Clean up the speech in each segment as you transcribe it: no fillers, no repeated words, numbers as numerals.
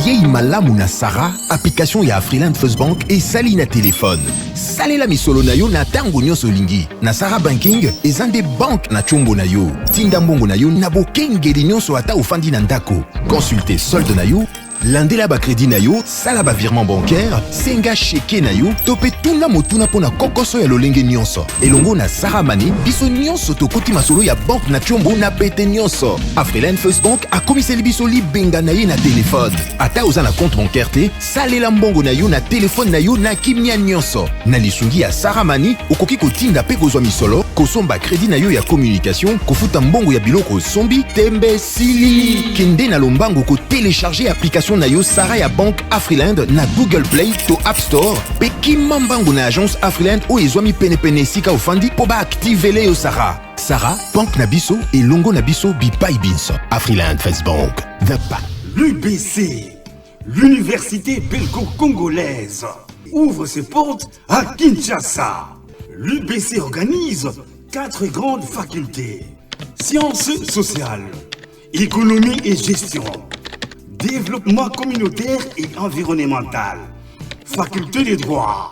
yei malamu na Sarah, application ya Afriland First Bank et sali na téléphone. Salela misolo na yo na tango nyonso lingi. Na Sarah Banking, ezande bank na chombo na yo. Tinda mbongo na yo na bokengeli nyonso ata ufandi na ndako. Consultez solde na yo, landela ba crédit na yo, sala ba virement bancaire, senga cheke na yo, tope tuna motuna pona kokoso ya lolenge nyonso. Elongo na Sarah Money, biso nyonso tokoti masolo ya bank na chombo na pete nyonso. Afriland First Bank a komiseli biso libenga na ye na téléphone. Ata oza na compte bancaire te, salela mbongo na yo na téléphone na yo na kimia nyonso. Na lisungi ya Sarah Money, okoki kotinda pe kozwa misolo, kosomba crédit na yo ya communication, kofuta mbongo ya biloko sombi, tembe sili. Kende na lombango ko télécharger application na yo Sarah ya Bank Afriland na Google Play to App Store. Pe kimambango na agence Afriland o ezwami pene sika ofandi po ba activele yo Sarah. Sarah, Bank na biso et longo na biso bipai binso. Afriland First Bank, the bank. L'UBC, l'université belgo-congolaise, ouvre ses portes à Kinshasa. L'UBC organise 4 grandes facultés: sciences sociales, économie et gestion, développement communautaire et environnemental, faculté des droits,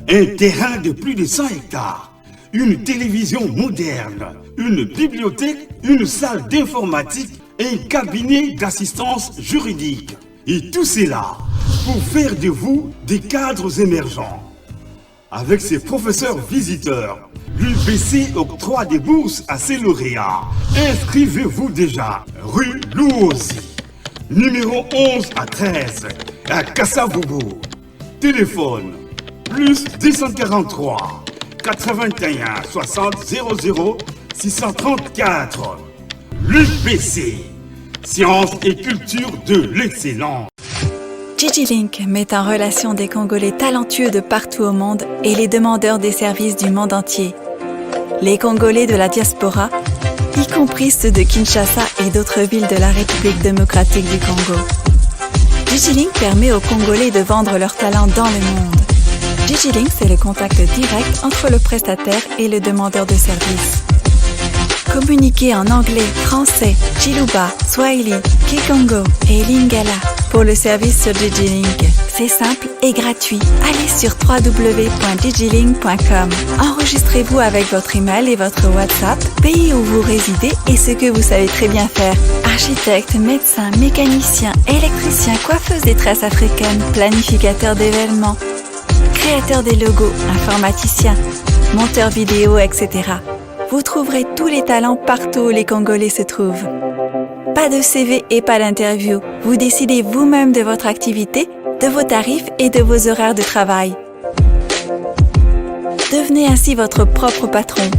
un terrain de plus de 100 hectares, une télévision moderne, une bibliothèque, une salle d'informatique et un cabinet d'assistance juridique. Et tout cela pour faire de vous des cadres émergents. Avec ses professeurs visiteurs, l'UBC octroie des bourses à ses lauréats. Inscrivez-vous déjà, rue Louosi, numéro 11 à 13, à Kassavubu. Téléphone, plus 243 81 60 00 634. L'UBC, sciences et culture de l'excellence. DigiLink met en relation des Congolais talentueux de partout au monde et les demandeurs des services du monde entier. Les Congolais de la diaspora, y compris ceux de Kinshasa et d'autres villes de la République démocratique du Congo. DigiLink permet aux Congolais de vendre leurs talents dans le monde. DigiLink, c'est le contact direct entre le prestataire et le demandeur de services. Communiquez en anglais, français, Chiluba, Swahili, Kikongo et Lingala pour le service sur DigiLink. C'est simple et gratuit. Allez sur www.digilink.com. Enregistrez-vous avec votre email et votre WhatsApp, pays où vous résidez et ce que vous savez très bien faire. Architecte, médecin, mécanicien, électricien, coiffeuse des tresses africaines, planificateur d'événements, créateur des logos, informaticien, monteur vidéo, etc. Vous trouverez tous les talents partout où les Congolais se trouvent. Pas de CV et pas d'interview. Vous décidez vous-même de votre activité, de vos tarifs et de vos horaires de travail. Devenez ainsi votre propre patron.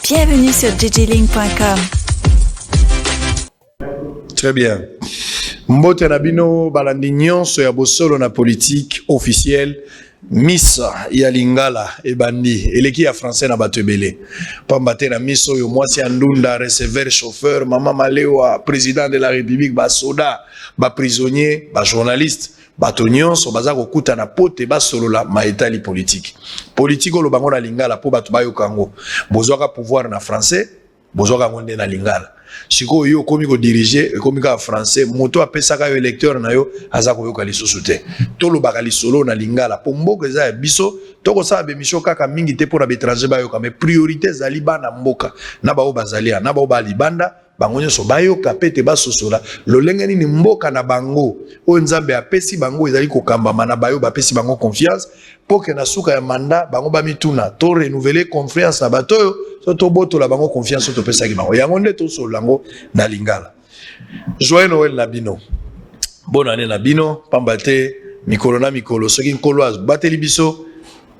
Bienvenue sur digilink.com. Très bien. Mbote na bino balandi nyonso ya bosolo na politique officielle Miss ya Lingala ebandi eleki ya français na bato ebele pamba te na miso oyo mwasi ya ndunda receveur chauffeur mama malewa président de la république basoda baprisonnier bajournaliste bato nyonso baza kokuta na pote basolola maetali politique olo bango na Lingala po bato bayoka yango bozwaka pouvoir na français bozwaka ngo nde na Lingala siko yo komi ko diriger komi ka français moto apesaka yo électeur na yo aza koyoka lisusu te tolo bakali solo na Lingala po mboka eza biso toko sa be misho kaka mingi te pour na étranger bayoka mais priorité zali bana mboka na bao bazalia na bao bali banda bango nyonso bayoka pete basosola lolenge nini mboka na bango o nzambe apesi bango ezali kokambama na bayo bapesi bango confiance po ke na suka ya manda bango bamituna to renouveler confiance na bato to boto la bango confiance to pesa ki bango yango nde to solango na Lingala. Joyeux Noël na bino, bonne année na bino pamba te mikolo na mikolo soki nkolo bateli biso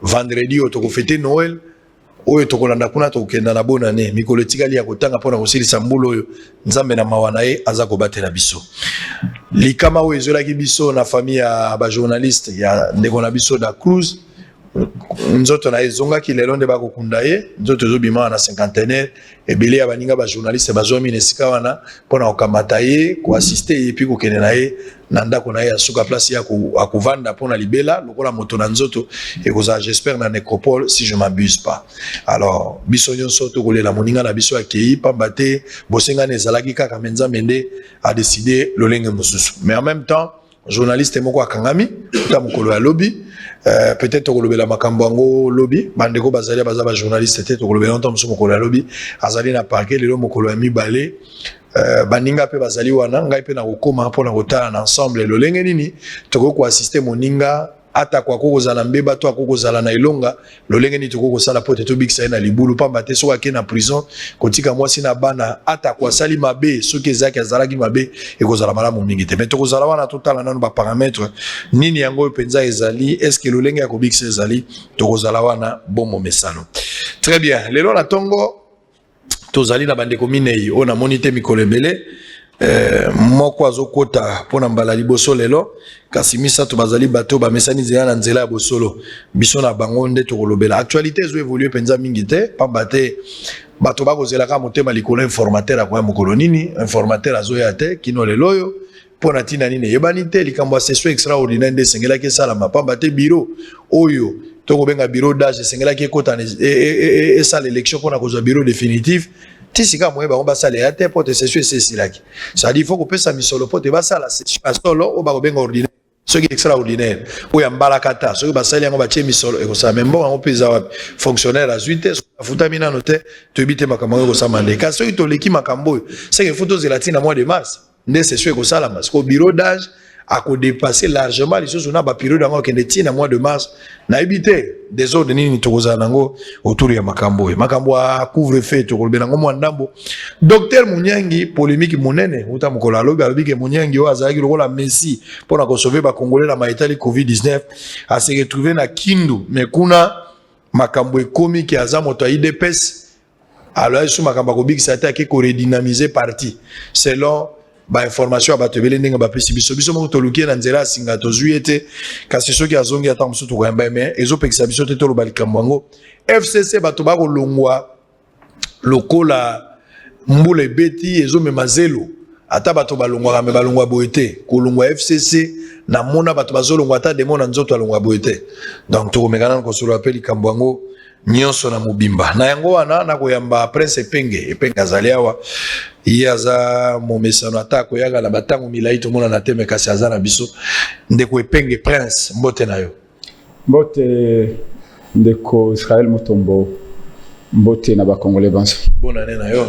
vendredi o to ko fêter Noël oyo tokolanda kuna tokenda na bonne année mikolo tikali ya kotanga pona kosilisa mbulu oyo nzambe na mawana ye aza kobatela biso likama oyo ezolaki biso na famille ya ba journaliste ya ndeko na biso da Cruz nzoto na ezonga ki lelo nde bakokunda ye nzoto ezobima na cinquantenaire ebele ya baninga ba journaliste bazomi nesika wana pona kokamata ye koassiste ye puis kokende na ye na ndako na ye asuka place ya akovanda pona libela lokola moto na nzoto ekozala j'espère na nécropole si je m'abuse pas. Alors biso nyonso tokolela moninga na biso akei pamba te bosenga ezalaki kaka Nzambe nde a décidé lolenge mosusu mais en même temps journaliste moko akangami ta mokolo ya lobby peut-être kolobela makambo yango lobby bandeko bazali bazaba journaliste te kolobela nto mosusu mokolo ya lobby azali na parquet lelo mokolo ya mibale baninga pe bazali wana ngai pe na kokoma mpona kotala na ensemble lolenge nini toko ko assister moninga ata kwa kokozala mbeba to akokozala na ilonga lolenge ni toko kosala pote to bikisa na libulu pamba te soka ke na prison kotika mwasi na bana ata kwa sali mabe soki ezaki azalaki mabe ekozala malamu mingi te mais tokozala wana totala nano ba paramètre nini yango penza ezali est-ce que lolenge ya kobikisa ezali tokozala wana bomo mesano. Très bien lelo na tongo tozali na bandeko minei ona monite mikolo ebele moko azokota pona mbala liboso lelo kasi misato bazali bato bamesani nzela na nzela ya bosolo biso na bango nde tokolobela actualité ezo évoluer penza mingi te pamba te bato bakozelaka motema likolo informateur akoya mokolo nini informateur azoya te kino lelo oyo pona tina nini yebani te likambo ya session extraordinaire nde esengelaki esalama pamba te biro oyo tokobenga bureau d'âge esengelaki ekota esala élection pona kozwa bureau définitif tisika moye ba sala ya te pote session esesilaki ça dit faut kopesa misolo pote basala session solo o ba kobenga ordinaire soki extraordinaire oya mbalakata soki basali yango batie misolo ekosala membo yango peza wapi fonctionnaire azuite afutami nano te toyebi makambo ekosala nde kasi soki toleki makambo oyo seke foto zelatina mois de mars nde session ekosala parce que bureau d'âge a dépasser largement les choses on a ba période yango kende tina mois de mars na ebité des ordres nini tokozala nango autour ya makambo a couvre-feu tokolbe nango mwa ndambo docteur Munyangi polémique monene uta mokolo alobi alobike Munyangi o azalaki lokola Messi pona ko sauver ba congolais na maitali covid-19 a se retrouver na Kindu mais kuna makambo ekomi ki aza moto a IDPS alors sous makambo ko big ça ki ko redynamiser parti selon ba information abatebele ndenge ba pesi biso moko toluki na nzela singa tozuete kasi soki azongi ata musu to kamba mais ezo pekisa biso te to lobalika mwango FCC bato ba ko longwa lokola mbule beti ezo memazelo ata bato balongwa me balongwa boete ko longwa FCC na mona bato bazolongwa ata demo na nzoto alongwa boete donc to komekana ko solo apeli kambwango nyonso na mobimba na yango wana na koyamba prince epenge azaliawa yaza momesano atako yaga na batango milai to mona na teme kasi azana biso ndeko epenge prince mbote na yo mbote ndeko Israël Mutombo mbote na ba congolais banso bonne année na yo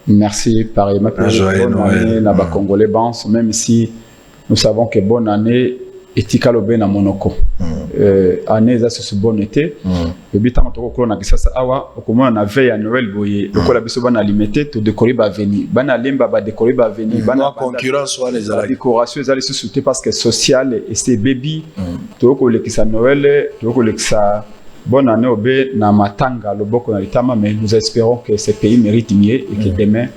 merci pareillement bonne année na ba congolais banso même si nous savons que bonne année etikalo bena monoko année za ce bon été le bitango to ko na kisasa awa okomona na veille à Noël boye lokola biso bana limité to décorer ba venir bana lemba ba décorer ba venir bana concurrence wa les ala décoration ezali sous parce que social et c'est baby to ko lekisa Noël to ko lekisa bonne année obe na matanga loboko na litama mais nous espérons que ce pays mérite mieux et que demain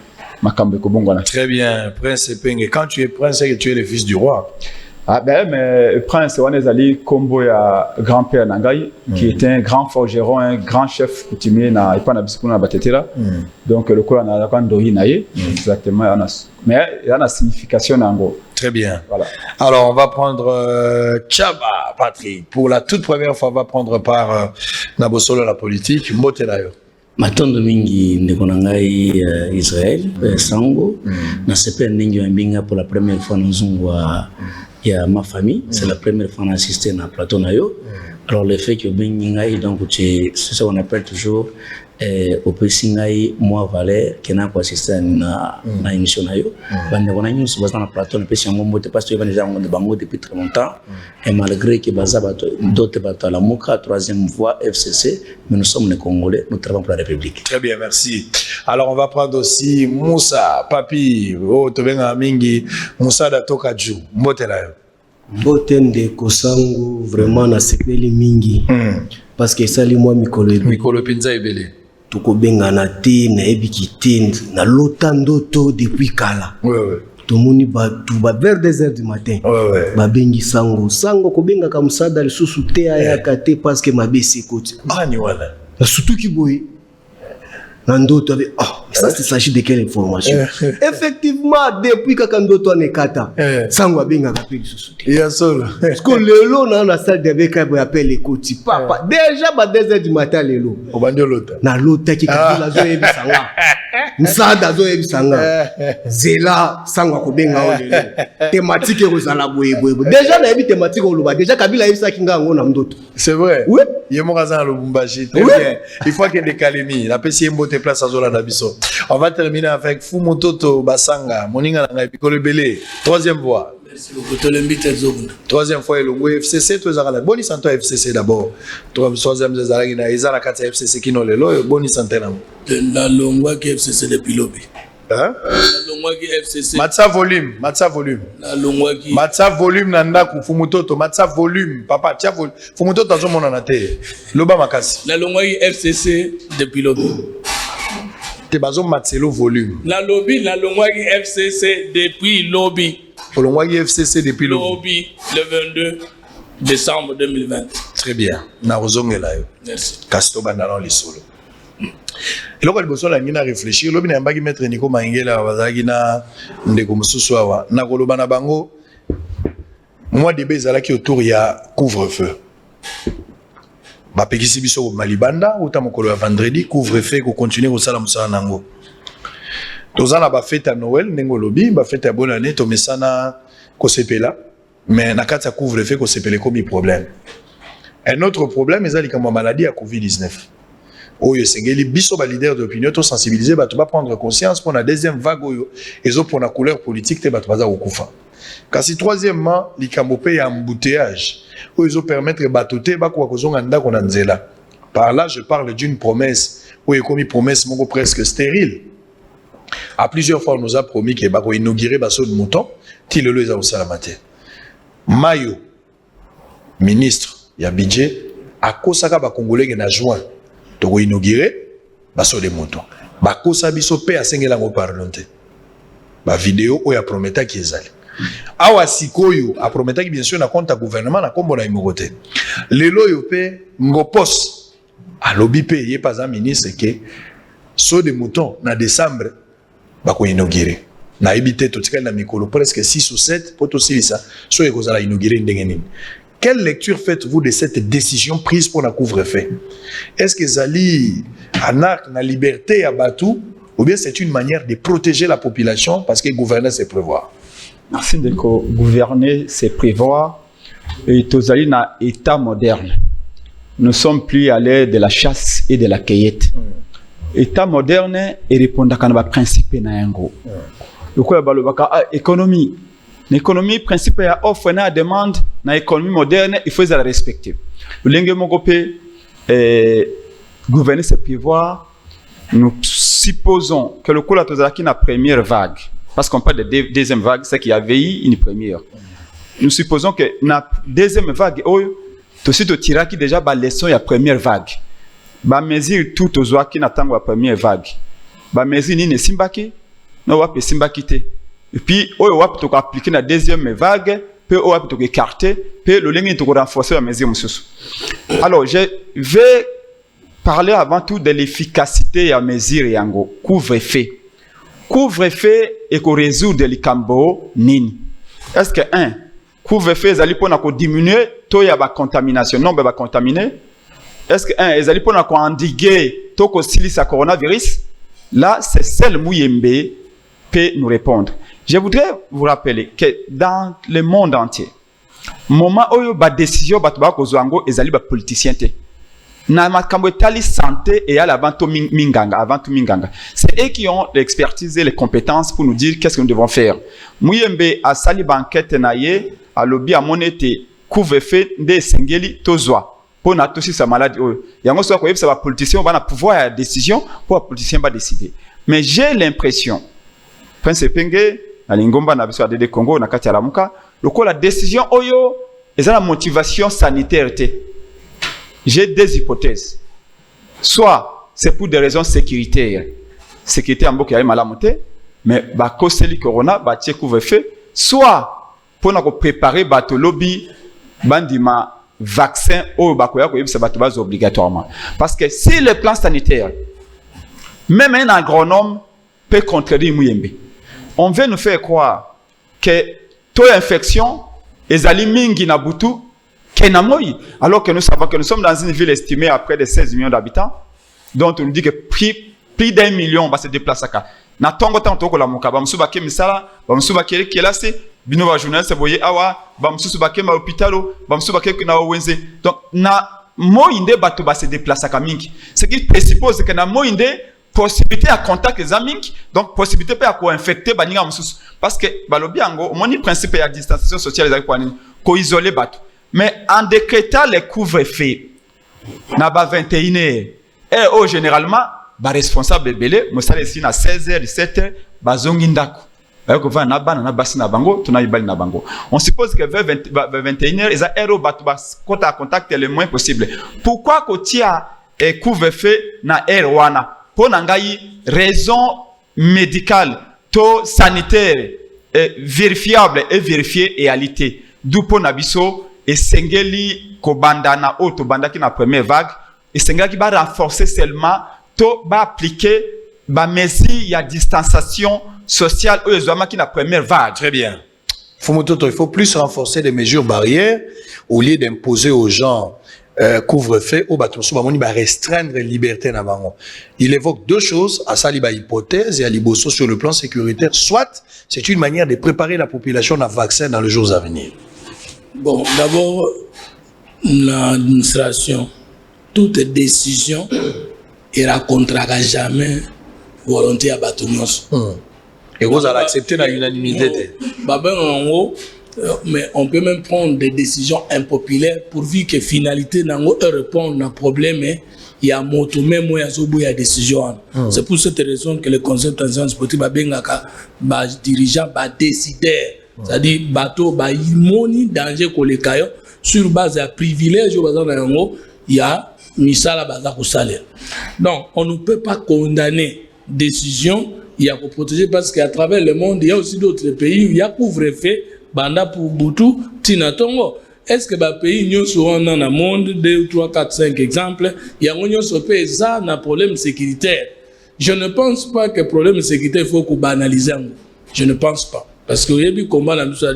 makambe ko bongwana. Très bien prince Epenge, quand tu es prince et que tu es le fils du roi. Ah ben mais prince Wanezali Kombo ya grand-père Nangai qui était un grand forgeron, un grand chef coutumier na ipana bisikuna batetela. Donc le kola na kandoi naye exactement mais il y a une signification nango. Très bien. Voilà. Alors on va prendre Chaba Patrick pour la toute première fois on va prendre part Nabosolo la politique Motelayo. Matondo mingi ndeko nangai Israël sango na sepe ndingi wa mbinga pour la première fois nzungwa ya ma famille c'est la première fois d'assister na plateau na yo alors le fait que bengingai donc c'est ce qu'on appelle toujours au pesingai moi valeur qui n'a pas assisté na émission na yo bande kona nyusu baza na plateau na pesi ngombo te parce que bande jango de bango depuis très longtemps et malgré que baza bato d'autres bato la moka troisième voie FCC mais nous sommes les Congolais nous travaillons pour la République. Très bien merci. Alors on va prendre aussi Moussa Papi tobenga mingi Moussa Datoka Ju mbotela yo Mbotende kosangu vraiment na sepeli mingi parce que sali moi mikolo pinza ebele tuko benga na te na ebiki te na lota ndoto depuis kala tomoni batu vers 2h du matin babengi sango kobenga ka musada lisusu te ayaka te parce que mabesi ekoti bani wala na surtout ki boye na ndoto avec ça c'est s'agit de quelle information effectivement depuis kaka ndoto anekata sango abenga ka pe lisusu te ya solo parce que lelo na salle de beka boy appelle ekoti papa déjà 2h du matin lelo obandi lota na lota ki kabila zo ebisanga musada zo ebisanga zela sango kobenga o lelo thématique ekozala boye déjà na ebi thématique oloba déjà kabila ebisa kinga ngo na ndoto c'est vrai oui yemokaza na Lubumbashi très bien il faut qu'il décalemi la pesi mbote place à zola dabiso on va terminer avec Fumototo Basanga moninga na Pikolo Belé troisième voix. Merci beaucoup. Troisième fois, le FCC, tu as boni santo FCC d'abord. Troisième zezalagi na ezala kati FCC kino lelo boni santé na. La longwa qui FCC depuis lobby. Hein? La longwa qui FCC. Matsa volume. La longwa qui. Matsa volume nanda ku Fumototo, matsa volume. Papa, tia volume. Fumototo azo mona na te. Loba makasi. La longwa qui FCC depuis lobby. Te bazo matselo volume. La longwa qui FCC depuis lobby. Olongwaki FCC depuis le 22 décembre 2020. Très bien. Na rozongela yo. Merci. Kasto bandana lisolo. Eloko liboso la ngina réfléchir lobi na mbaki maître Nico Maingela bazaki na ndeko mususu awa na koloba na bango moi débé ezalaki autour ya couvre-feu. Ba pekisi biso malibanda uta mokolo ya vendredi couvre-feu ko continuer ko sala musala nango. Tozana ba fête à Noël nengo lobi ba fête à bonne année to mesana ko sepela mais na kati ya couvre-feu ko sepele comme problème. Un autre problème ezali comme maladie à Covid-19. Oyo sengeli biso ba leader d'opinion to sensibiliser ba to ba prendre conscience pour la deuxième vague oyo ezo pour la couleur politique te ba to baza okufa. Kasi troisièmement likambo pe ya embouteillage oyo ezo permettre ba toté ba ko kozonga ndako na nzela. Par là je parle d'une promesse oyo komi promesse moko presque stérile. À plusieurs fois, on nous a promis qu'il va inaugurer Basso de Mouton, Tilelo est au Salamate. Mayo, ministre, il y a budget, à Kosaka, ba Congolais qui n'a juin, to inaugurer Basso de Mouton. Ba Kosa biso pe a sengelango parlante. Ba vidéo ou ya prometa qui est allé. Awa sikoyo a prometa qui bien sûr na compte gouvernement na kombo na imogote. Lelo yo pe ngopos a lobby pe yé pas un ministre qui so de Mouton na décembre bako inauguré na habité totikali na mikolo presque 6 ou 7 pour aussi ça so ekozala inauguré ndengeni. Quelle lecture faites-vous de cette décision prise pour la couvre-feu? Est-ce que zali anarque na liberté à Batou ou bien c'est une manière de protéger la population parce que gouverner c'est prévoir? Merci de gouverner c'est prévoir et tozali na état moderne. Nous sommes plus à l'ère de la chasse et de la cueillette. État moderne et répondre à nos principes na yango. Le quoi balobaka économie. L'économie principe ya offre na demande na économie moderne il faut la respecter. Le lenge mogope gouverner c'est prévoir. Nous supposons que le coup la tozaki na première vague parce qu'on parle de deuxième vague c'est qu'il y avait une première. Nous supposons que na deuxième vague tout de suite tiraki déjà ba leçon ya première vague. Ba mesure tout aux qui n'attend la première vague. Ba mesure ni ne simbaki, no wap simbaki te. Et puis o wap to appliquer la deuxième vague, peut o wap to écarter, peut le lien to renforcer la mesure mususu. Alors je vais parler avant tout de l'efficacité ya mesure yango couvre-feu. Couvre-feu et ko résoudre les cambo nini. Est-ce que couvre-feu ezali pona ko diminuer to ya ba contamination, non ba contaminer? Est-ce que ils allaient pour endiguer tout ce coronavirus? Là, c'est celle Mouyembe peut nous répondre. Je voudrais vous rappeler que dans le monde entier, moment où il y a des décisions, ils allaient politiciens. Na makambo tali santé et à avant tout minganga. C'est eux qui ont l'expertise et les compétences pour nous dire qu'est-ce que nous devons faire. Mouyembe a sali banquette naie a lobby à monete couvre-feu de sengeli tozwa. Pour na aussi sa maladie. Yango soit quoi ça va politicien va na pouvoir à décision pour le politicien va décider. Mais j'ai l'impression Prince Penge na lingomba na biso de Congo na kati ya lamuka la décision oyo eza la motivation sanitaire te. J'ai deux hypothèses. Soit c'est pour des raisons sécuritaires. Sécurité en boka ya malamu te. mais bakoseli corona batie couvre-feu soit pour na préparer bato lobby bandima vaccin ou bakoya ko yebisa bato base obligatoirement parce que si le plan sanitaire même un agronome peut contredire Muyembe. On veut nous faire croire que taux d'infection est mingi na butu kenamoyi alors que nous savons que nous sommes dans une ville estimée à près de 16 millions d'habitants dont on nous dit que plus d'1 million va se déplacer à na tongo tanto ko la moka ba msuba ke misala ba msuba ke kelase bino ba journaliste boye awa ba msuba ke ma hôpitalo ba msuba ke na wenze donc na moinde bato ba se déplacer à mingi ce qui présuppose que na moinde possibilité à contact les amis donc possibilité peut à co-infecter baninga msusu parce que balobi ango moni principe ya distanciation sociale les quoi ko isoler bato mais en décrétant les couvre-feu na ba 21h et généralement ba responsable belé mosala ici na 16h 17h bazongi ndako ko va na bana na basi na bango tuna ibali na bango on suppose que vers 21h ils a aéro bato ba contact le moins possible pourquoi ko tia et couvre-feu na air wana pour nangai raison médicale taux sanitaire vérifiable et vérifié réalité d'où pour nabiso et sengeli ko bandana auto bandaki na première vague et sengaki ba renforcer seulement to ba appliquer ba mesure ya distanciation sociale ou les hommes qui na première vague. Très bien. Fumototo, il faut plus renforcer les mesures barrières au lieu d'imposer aux gens couvre-feu au bateau souvent va restreindre la liberté na bango. Il évoque deux choses à ça liba hypothèse et à liboso sur le plan sécuritaire soit c'est une manière de préparer la population à vaccin dans les jours à venir. Bon, d'abord l'administration toute décision ne racontera jamais volonté à Batounos. Et vous allez accepter la unanimité. Mais on peut même prendre des décisions impopulaires pourvu que finalité n'ango répondre à un problème. Il y a moto même où il y a décision. C'est pour cette raison que le conseil de transition sportive a bien dirigeant, décideur. C'est-à-dire bateau, il danger pour les caillots sur base de privilège. Il y a misala baza salaire. Donc on ne peut pas condamner décision. Il y a pour protéger parce qu'à travers le monde il y a aussi d'autres pays où il y a couvre-feu. Banda pour Boutou, Tina Tongo. Est-ce que le pays nous sommes dans le monde 2, 3, 4, 5 exemples, il y a un problème sécuritaire. Je ne pense pas que le problème sécuritaire il faut qu'on banalise. Je ne pense pas. Parce qu'il y a eu combat dans la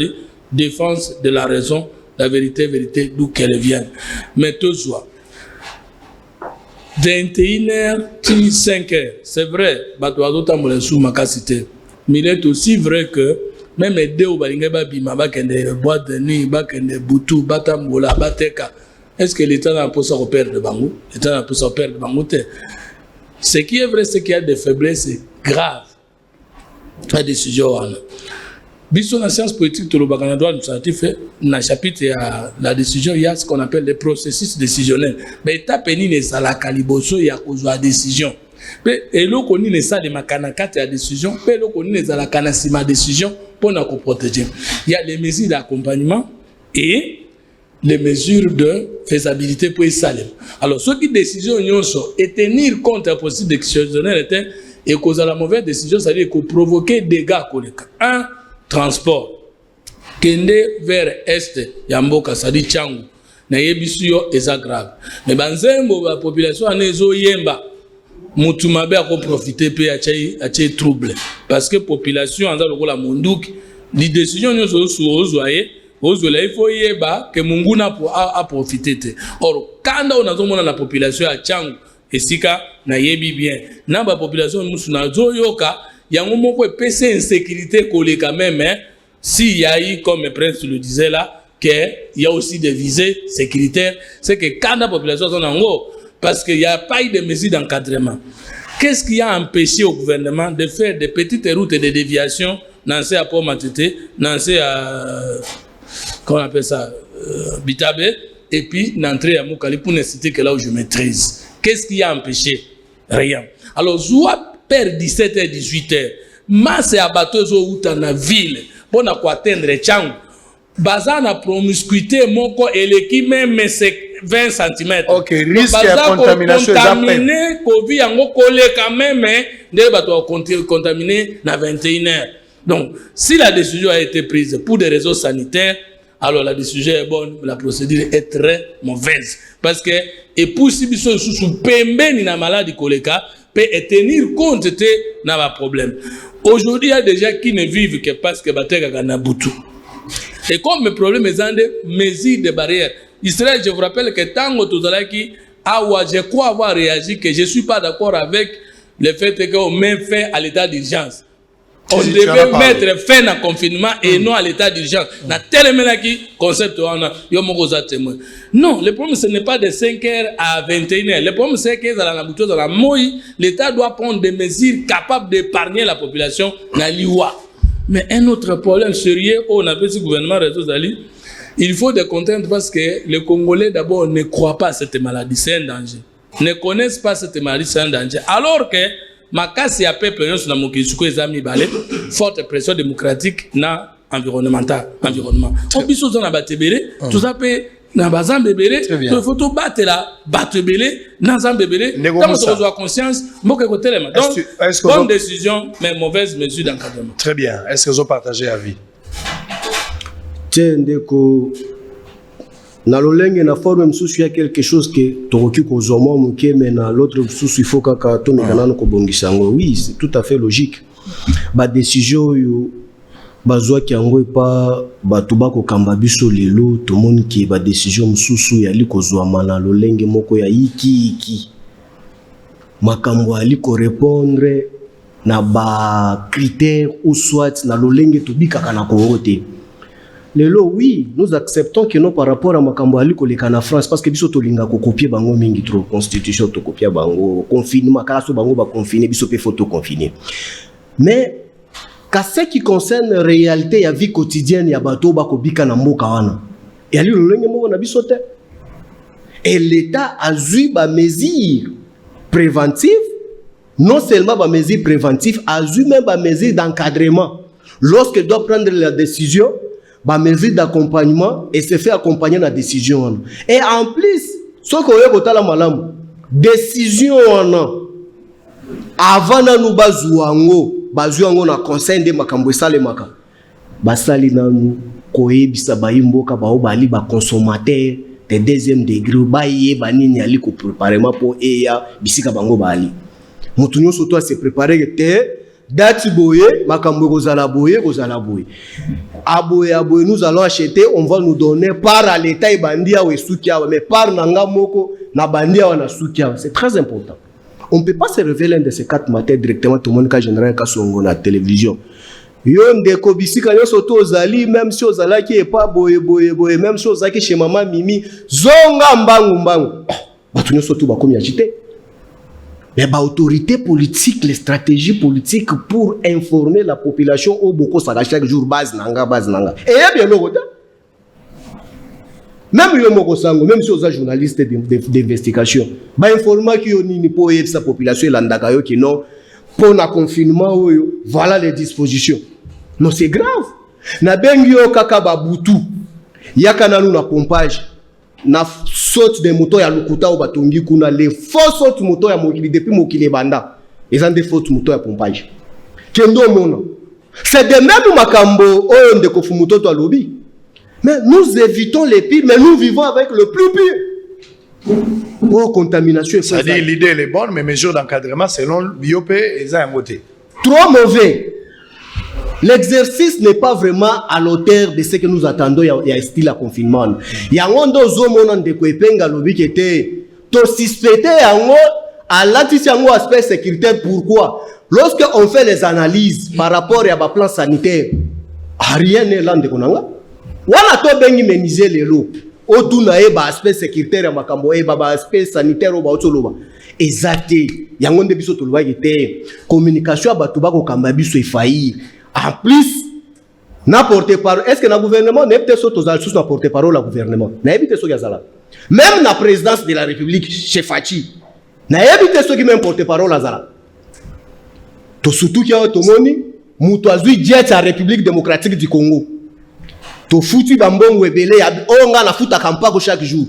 défense de la raison, la vérité d'où qu'elle vient. Mais tout soit 21h, 5h, c'est vrai, mais il est aussi vrai que même les deux bima bakende boîte de nuit bakende butu batambola bateka est-ce que l'état n'a pas ça repère de bango l'état n'a pas ça repère de bango ce qui est vrai c'est qu'il y a des faiblesses graves la décision biso la science politique de l'obagana droit administratif na chapitre à la décision il y a ce qu'on appelle les processus décisionnels mais étape ni les la caliboso il y a cause de décision et l'eau connaît les salles de makanakate à décision et l'eau connaît les alakanasima décision pour nous protéger. Il y a les mesures d'accompagnement et les mesures de faisabilité pour les salaires. Alors, ce qui décision et tenir compte de la possible décisionnelle et cause à la mauvaise décision, c'est-à-dire qu'on provoquer des dégâts. Un, transport. Kende vers est, Yamboka, c'est-à-dire Tchangou. Nayebisuyo est grave. Mais banzembo la population en ezo yemba. Mutumabe a profité pe a trouble parce que population en dans la mondouk les décisions nous ozoaye ozola il faut yeba que munguna a profité or quand on a zomona la population a Tchangu esika na yebi bien na ba population musuna zoyoka yango moko pese insécurité koleka même si y a eu comme le prince le disait là que il y a aussi des visées sécuritaires c'est que quand la population sont en haut parce qu'il n'y a pas eu de mesures d'encadrement. Qu'est-ce qui a empêché au gouvernement de faire des petites routes et des déviations dans ces apports Matete, dans ces comment on appelle ça, Bitabe, et puis d'entrer à Moukali pour ne citer que là où je maîtrise. Qu'est-ce qui a empêché? Rien. Alors, soit perdre 17h, 18h, masse à bateau ou dans la ville, pour atteindre Tchang, basant la promiscuité, moko et l'équipe même, mais c'est 20 cm. Ok, risque de contamination. Contaminé, Covid, yango collé quand même, des bateaux contaminés dans 21 heures. Donc, si la décision a été prise pour des raisons sanitaires, alors la décision est bonne, la procédure est très mauvaise. Parce que, et pour si vous sous pembe ni na maladie koleka, peut tenir compte de nos problèmes. Aujourd'hui, il y a des gens qui ne vivent que parce que Batega Gana Boutou. Et comme le problème est dans des mesures de barrières, Israël, je vous rappelle que tant que je crois avoir réagi que je ne suis pas d'accord avec le fait qu'on met fin à l'état d'urgence. On devait mettre fin à confinement et non à l'état d'urgence. Concept non, le problème ce n'est pas de 5h à 21h. Le problème c'est que dans la l'État doit prendre des mesures capables d'épargner la population dans l'Iwa. Mais un autre problème sérieux, on a vu ce gouvernement réseau d'Ali, il faut des contraintes parce que les Congolais d'abord ne croient pas à cette maladie, c'est un danger. Ne connaissent pas cette maladie, c'est un danger. Alors que Makasi a peuple sur la Mokisuko et Zami Balé, forte pression démocratique na environnement. On peut se dans Batebele, tout ça peut na bazan bébélé, il faut tout battre là, battre bébélé, na zan bébélé. Quand on se reçoit conscience, moque côté les mains. Donc, bonne décision, mais mauvaise mesure d'encadrement. Très bien. Est-ce que vous partagez avis? Tiens, ndeko. Na lolenge na forme msusu ya quelque chose que tokoki kozoma muke mais na l'autre msusu il faut kaka to mekana ko bongisa ngo. Oui, c'est tout à fait logique. Ba décision yo bazwa ki yango pa bato bako kamba biso lelo to moni ki ba décision msusu ya likozwa na lolenge moko ya iki makambo ali ko répondre na ba critères ou soit na lolenge to bikaka na korote. Lelo, oui, nous acceptons que non par rapport à makambo ali koleka na France parce que biso to linga ko copier bango mingi trop constitution to copier bango confinement kala so bango ba confiner biso pe photo confiner. Mais qu'à ce qui concerne la réalité ya vie quotidienne ya bato ba ko bika na mboka wana. Et ali lolenge moko na biso te. Et l'État a eu ba mesures préventives, non seulement ba mesures préventives, a eu même ba mesures d'encadrement. Lorsqu'il doit prendre la décision, ba mesure d'accompagnement et se fait accompagner la décision. Et en plus, ce qu'on a voté la malam, décision avant na nous bazuango na conseil de makambo sale maka. Basali na nous koyebisa bayimboka ba obali ba consommateur de deuxième degré ba yé ba nini ali ko préparer pour eya bisika bango bali. Mutu nyonso to se préparer te dati boye makambo kozala boye. Aboye, nous allons acheter, on va nous donner par à l'État et bandia ou soukia, mais par nanga moko na bandia ou na soukia. C'est très important. On ne peut pas se révéler un de ces 4 matins directement tout le monde ka général ka songo na télévision. Yon de kobisika yo soto ozali même si ozala ki e pas boye même si ozaki chez maman Mimi zonga mbangu. Batu nyo soto ba komi agité. Mais l'autorité politique, les stratégies politiques pour informer la population au beaucoup ça chaque jour base nanga. Et bien le côté. Même le moko sango, même si aux journalistes d'investigation, ba informer qui on ni pour aider sa population landaka yo qui non pour na confinement voilà les dispositions. Non c'est grave. Na bengi yo kaka babutu. Yakana na pompage. Na saute de moto ya lukuta ou batongi kuna les faux saute moto ya mokili depuis mokili banda ils ont des fautes moto ya pompage kendo mono c'est de même makambo oyo ndeko fumuto to alobi mais nous évitons les pires mais nous vivons avec le plus pire. Oh contamination ça dit l'idée elle est bonne mais mesures d'encadrement selon l'IOP ils ont voté trop mauvais. L'exercice n'est pas vraiment à l'auteur de ce que nous attendons. Il y a un style à confinement. Il y a un zomonan de Kwepenga lobby qui était to suspecté à l'antisango aspect sécuritaire. Pourquoi? Lorsqu'on fait les analyses par rapport à ma plan sanitaire, rien n'est là de konanga. Wala to bengi meniser les lots. Otuna eba aspect sécuritaire à makambo eba aspect sanitaire au baotoloba. Exacté. Yangonde biso toloba était communication à batuba ko kamba biso efaillir. En plus, n'importe parole. Est-ce que le gouvernement n'est pas tous n'importe parole au gouvernement? Même la présidence de la République, chef Fachi, n'a évité ceux qui même porte parole à Zala. Tout surtout qui a automoni, Moutouazoui dit la République démocratique du Congo. Tout foutu bambon ou ebélé, on a la fout à campagne chaque jour.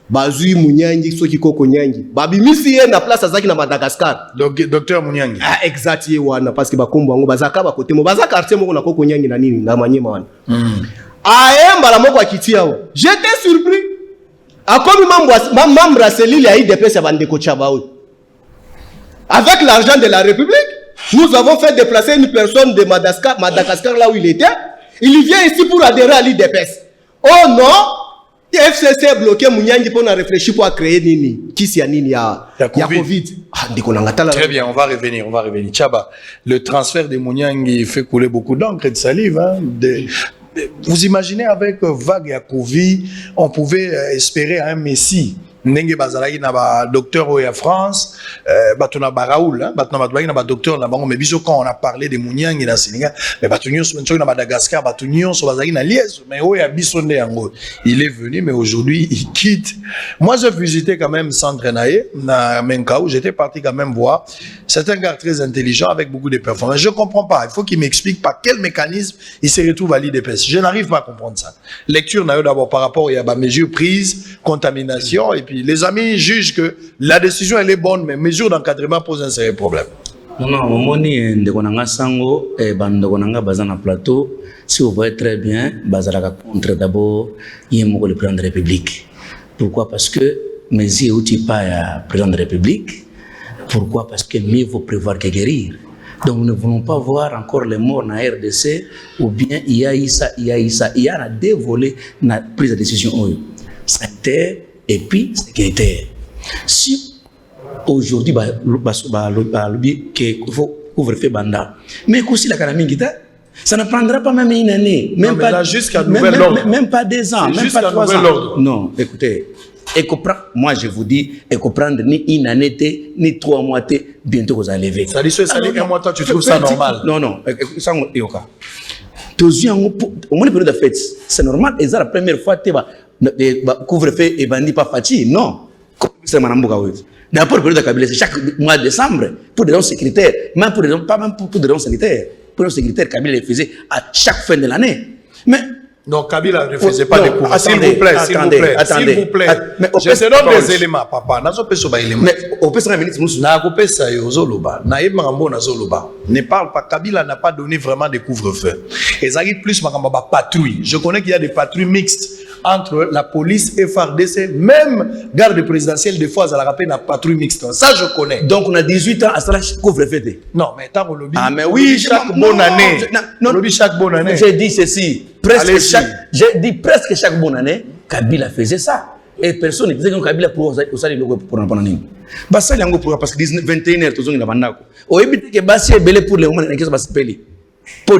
bazui Munyangi soki koko Nyangi babimisi ye na place azaki na Madagascar. Donc docteur Munyangi. Ah exact ye wana parce que bakombo ngo bazaka ba côté mo bazaka quartier moko na koko Nyangi na nini na Manyema wana. Aemba la moko akitia o. J'étais surpris. Akomi membre cellule ya IDPS ya bandeko Tchabaoui. Avec l'argent de la République, nous avons fait déplacer une personne de Madagascar là où il était. Il vient ici pour adhérer à l'IDPS. Oh non, FCC a bloqué Munyangi pour réfléchir pour créer nini. Qui s'y a nini ya Covid. Très bien, on va revenir. Tchaba, le transfert de Munyangi fait couler beaucoup d'encre et de salive. Hein, vous imaginez avec vague à Covid, on pouvait espérer un messie. Ndenge bazalaki na ba docteur au France, batona ba Raoul, batona batwaki na ba docteur na bango mais biso quand on a parlé de Munyangi na Sénégal, mais batunyo so na Madagascar, batunyo so bazalaki na Liège, mais o ya biso nde yango. Il est venu mais aujourd'hui il quitte. Moi j'ai visité quand même Centre Naye na Menkaou, j'étais parti quand même voir. C'est un gars très intelligent avec beaucoup de performances. Je comprends pas, il faut qu'il m'explique par quel mécanisme il se retrouve à l'IDPS. Je n'arrive pas à comprendre ça. Lecture na yo d'abord par rapport il y a ba mesures prises, contamination et puis les amis jugent que la décision elle est bonne, mais mesure d'encadrement pose un sérieux problème. Non, Momoni Ndekonanga Sango et Bandekonanga Bazana Plateau, si vous voyez très bien, Bazalaka contre d'abord Yemoko le président de la République. Pourquoi? Parce que mes yeux pas président de la République. Pourquoi? Parce que mieux vaut prévoir que guérir. Donc nous ne voulons pas voir encore les morts dans la RDC ou bien il y a deux volets dans la prise de décision sanitaire et puis sécuritaire. Si aujourd'hui il faut couvre-feu banda, mais aussi la calamité, ça ne prendra pas même une année, même pas jusqu'à nouvel ordre, même pas 2 ans, même pas 3 ans. Non, écoutez. Moi je vous dis, et comprendre ni une année, ni 3 mois, bientôt vous allez lever. Ça dit ça dit 1 mois, toi tu trouves ça normal? Non, ça on au cas. Au moins période de fête, c'est normal. Et c'est la première fois que couvre-feu et bandit pas fatigué. Non. C'est Manambuka. D'abord période de Kabila, c'est chaque mois de décembre pour des raisons sécuritaires, même pour des raisons, pas même pour des raisons sanitaires. Pour des raisons sécuritaires, Kabila les faisait à chaque fin de l'année. Mais non, Kabila ne faisait pas de couvre. S'il vous plaît, s'il vous plaît. Je te donne des éléments, papa. Mais au PSA ministre ne parle pas. Kabila n'a pas donné vraiment de couvre-feu. Ils arrivent plus ma patrouille. Je connais qu'il y a des patrouilles mixtes entre la police et FARDC, même garde présidentielle des fois, ça la rappelle la patrouille mixte. Ça, je connais. Donc, on a 18 ans à ça, couvre-feu. Non, mais tant au lobby. Ah, mais oui, chaque bonne année. Lobby chaque bonne année. J'ai dit ceci. J'ai dit presque chaque bonne année, Kabila faisait ça. Et personne ne disait que Kabila pour ça, il pour un panani. Bassa yango pour parce que 21h tous on a bandako. Au éviter que Bassi est belé pour les moments qui se passent peli. Pour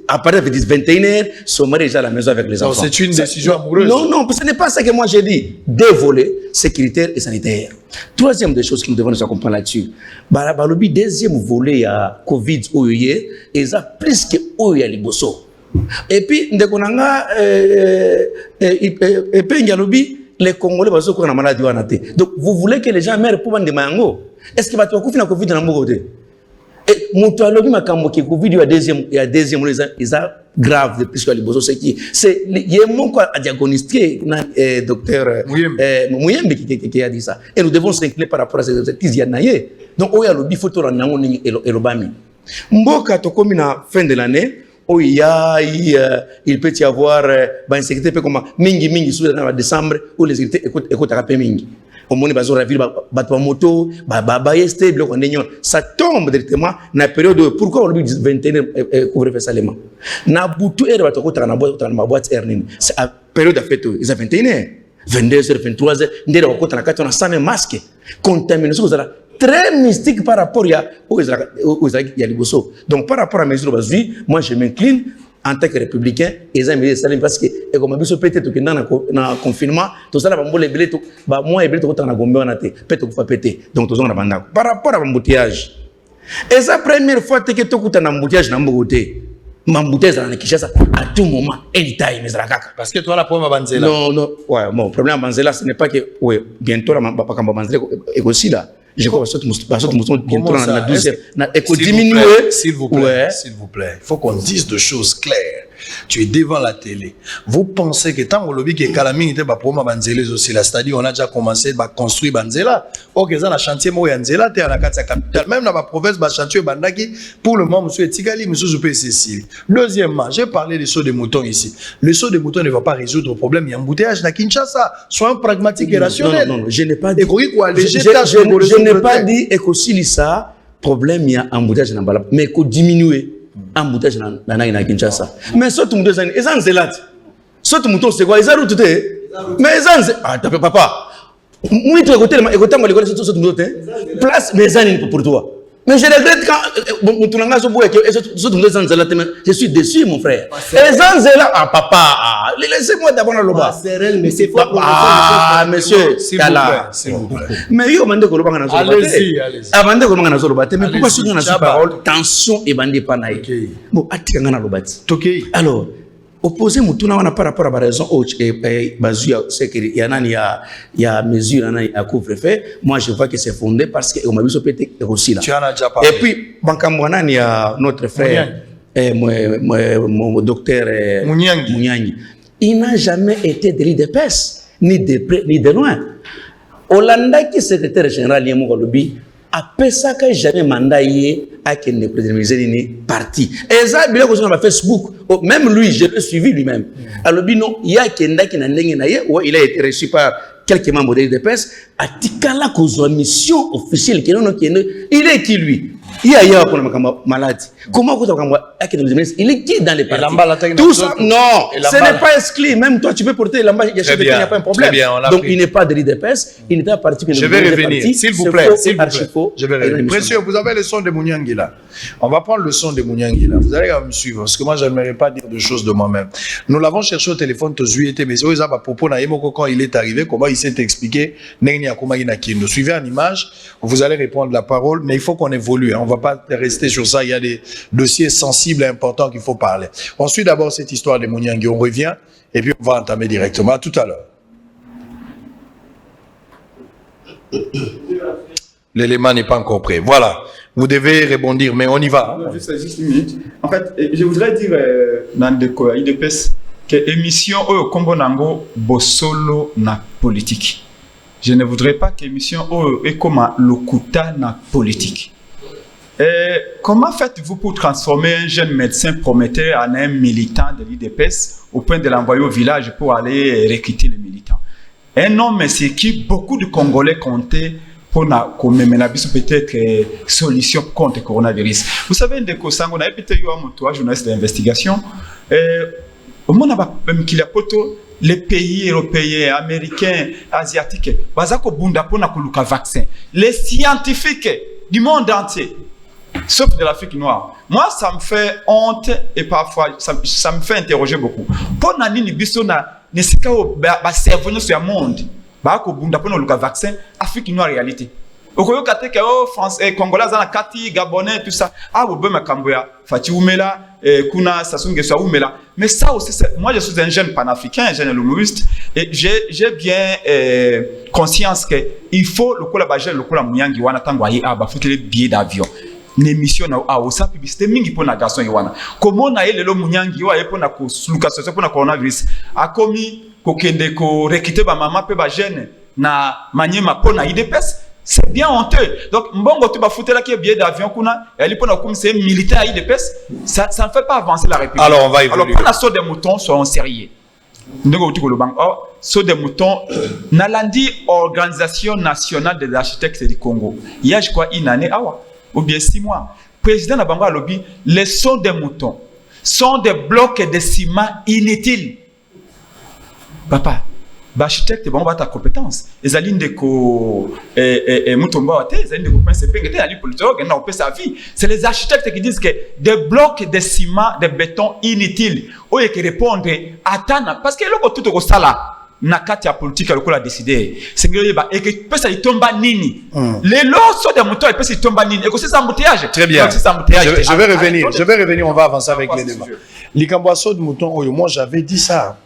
à partir de 21h, son mari est à la maison avec les enfants. C'est une décision amoureuse. Non, ce n'est pas ça que moi j'ai dit. 2 volets, sécuritaire et sanitaire. Troisième des choses que nous devons nous comprendre là-dessus. Balobi deuxième volet, il y a Covid où il y a, et ça plus que où il y a les bossos. Et puis, les Congolais vont se maladie. Donc, vous voulez que les gens meurent pour vendre des mango? Est-ce que tu as Covid dans mon côté? Et Moutoualobi m'a camboqué Covid, il y a deuxième, ils ont grave de plus que les bossos. C'est, il y a mon quoi à diagnostiquer, docteur Mouyembe qui a dit ça. Et nous devons s'incliner par rapport à cette crise. Donc, il y a le photo en Nangon et le Bami. Mboka, tokomi na fin de l'année. Il peut y avoir une sécurité comme mingi sous le décembre où les sécurités écoutent à mingi. Au moment où ils ont moto, ça tombe directement dans la période où pourquoi on dit 21 couvre-feu seulement. Na butu et na boîte c'est la période de fête, ils ont 21h, 22h, 23h, on a 100 masques. Contamination, très mystique par rapport aux les bossos. Donc par rapport à mes mesures, moi je m'incline en tant que républicain et ça parce que comme je peut-être que dans le confinement tout ça va me les moi et tout on a gombé on a peut-être faut péter donc tout ça on a bandako par rapport à l'embouteillage et ça première fois que tu as un embouteillage dans mon côté m'embouteillage dans Kinshasa à tout moment anytime parce que toi la problème à Banzela non ouais mon problème à Banzela ce n'est pas que ouais bientôt la pas quand Banzela est aussi là. Je crois que ça bientôt dans la 12e. S'il vous plaît, il faut qu'on dise des choses claires. tu es devant la télé. Vous pensez que tant que le qui est calamine était pas pour ma banzela aussi là, c'est-à-dire on a déjà commencé à construire banzela. Ok, ça la chantier mo yanzela t'es à la capitale. Même dans ma province, ba chantier bandaki pour le moment monsieur Tigali, monsieur Zoupé Cécile. Deuxièmement, j'ai parlé des sauts de moutons ici. Le saut de moutons ne va pas résoudre le problème. Il y a un embouteillage à Kinshasa. Soyons pragmatiques et rationnels. Non, je n'ai pas dit. Je n'ai pas dit que ça problème il y a embouteillage dans Balap, mais que diminuer embouteillage dans Kinshasa. Mais ce tout deux années, ils ont zélat. Ce tout mouton c'est quoi? Ils ont tout mais ils ont ah t'as papa. Moi tu écoutes moi l'école c'est tout ce mouton place mes années pour toi. Mais je regrette quand mon tournage au bout et je suis déçu mon frère. Les Anzela ah papa laissez-moi d'abord le bas. Mais c'est fort. Ah monsieur s'il vous plaît. Mais yo mande ko lobanga na zo. Allez-y. Abande ko lobanga na zo lobate mais pourquoi sur na parole tension et bande pas naï. Bon atika ngana lobate. OK. Alors opposé mutuna wana par rapport à la raison et bazuya c'est que il y a mesure à couvre-feu. Moi je vois que c'est fondé parce que on m'a vu péter aussi là. Tu en as déjà parlé. Et puis bankamwana il y a notre frère mon docteur Mouniangi. Il n'a jamais été de l'IDPS ni de près ni de loin. Hollanda qui secrétaire général Yemo Lobby après ça que jamais mandat à qui ne présidentiel ni parti et ça bien que sur Facebook même lui je l'ai suivi lui-même alors non il y a Kenda qui n'a il a été reçu par quelques membres de l'IDPS à tikala cause mission officielle qui non il est qui lui il y a pour maladie comment il est qui dans les partis tout ça non ce n'est pas exclu même toi tu peux porter l'amba il n'y a pas un problème donc il n'est pas de l'IDPS il n'est pas parti que je vais revenir s'il vous plaît je vais revenir monsieur vous avez le son de Mouniangi là on va prendre le son de Mouniangi là vous allez me suivre parce que moi je n'aimerais pas dire de choses de moi-même nous l'avons cherché au téléphone mais c'est à propos quand il est arrivé comment il s'est expliqué nous suivez en image vous allez répondre la parole mais il faut qu'on évolue on va pas rester sur ça il y a des dossiers sensibles et importants qu'il faut parler on suit d'abord cette histoire de Mouniangi on revient et puis on va entamer directement à tout à l'heure. L'élément n'est pas encore prêt. Voilà. Vous devez rebondir, mais on y va. Juste une minute. En fait, je voudrais dire dans le IDPS que l'émission Combo Nango Bosolo na politique. Je ne voudrais pas que l'émission est comme le Kuta na politique. Comment faites-vous pour transformer un jeune médecin prometteur en un militant de l'IDPS au point de l'envoyer au village pour aller recruter les militants? Un homme c'est qui beaucoup de Congolais comptaient pour peut-être solution contre le coronavirus. Vous savez, on a peut-être eu un journaliste d'investigation. Au monde qu'il y a les pays européens, américains, asiatiques, les scientifiques du monde entier, sauf de l'Afrique noire. Moi, ça me fait honte et parfois ça me fait interroger beaucoup. Pour nani bisona ne sika ba cerveau sur le monde. Ba ko bunda pour le vaccin Afrique noire réalité. Okoyo kateke français congolais na kati gabonais tout ça. Ah bo ma kamboya fati umela kuna sasunge so umela. Mais ça aussi moi je suis un jeune panafricain, un jeune humoriste et j'ai bien conscience que il faut le kola bajel le kola Mouniangi wana tango ayi aba faut les billets d'avion. L'émission na osa publicité mingi pour na garçon yowana comment na ele lo Mouniangi wa epo na ko suluka soso pour na coronavirus akomi ko kende ko rekite ba mama pe ba jeune na manyema pour na IDPS c'est bien honteux donc mbongo tu ba foutela ki billet d'avion kuna elle pour na comme c'est militaire à IDPS ça ne fait pas avancer la République. Alors on va évoluer. Alors pour la saut des moutons soyons sérieux ndeko tuko lo bang saut des moutons nalandi organisation nationale des architectes du Congo il y a je crois une année ou bien 6 mois. Président Nabanga Lobby, les sons des moutons sont des blocs de ciment inutiles. Papa, l'architecte bon ta compétence. Les alines de ko mutomba wate, les alines de ko pense pengete ali politologue na opé sa vie. C'est les architectes qui disent que des blocs de ciment, de béton inutiles, ou qui répondent attends parce que loko tout ko sala. Nakati ya politique alikola décider sengeli ba et que pesa itomba nini les lots de moutons et pesa itomba nini et que c'est embouteillage très bien je vais revenir on va avancer avec les débats likamboaso de mouton moi j'avais dit ça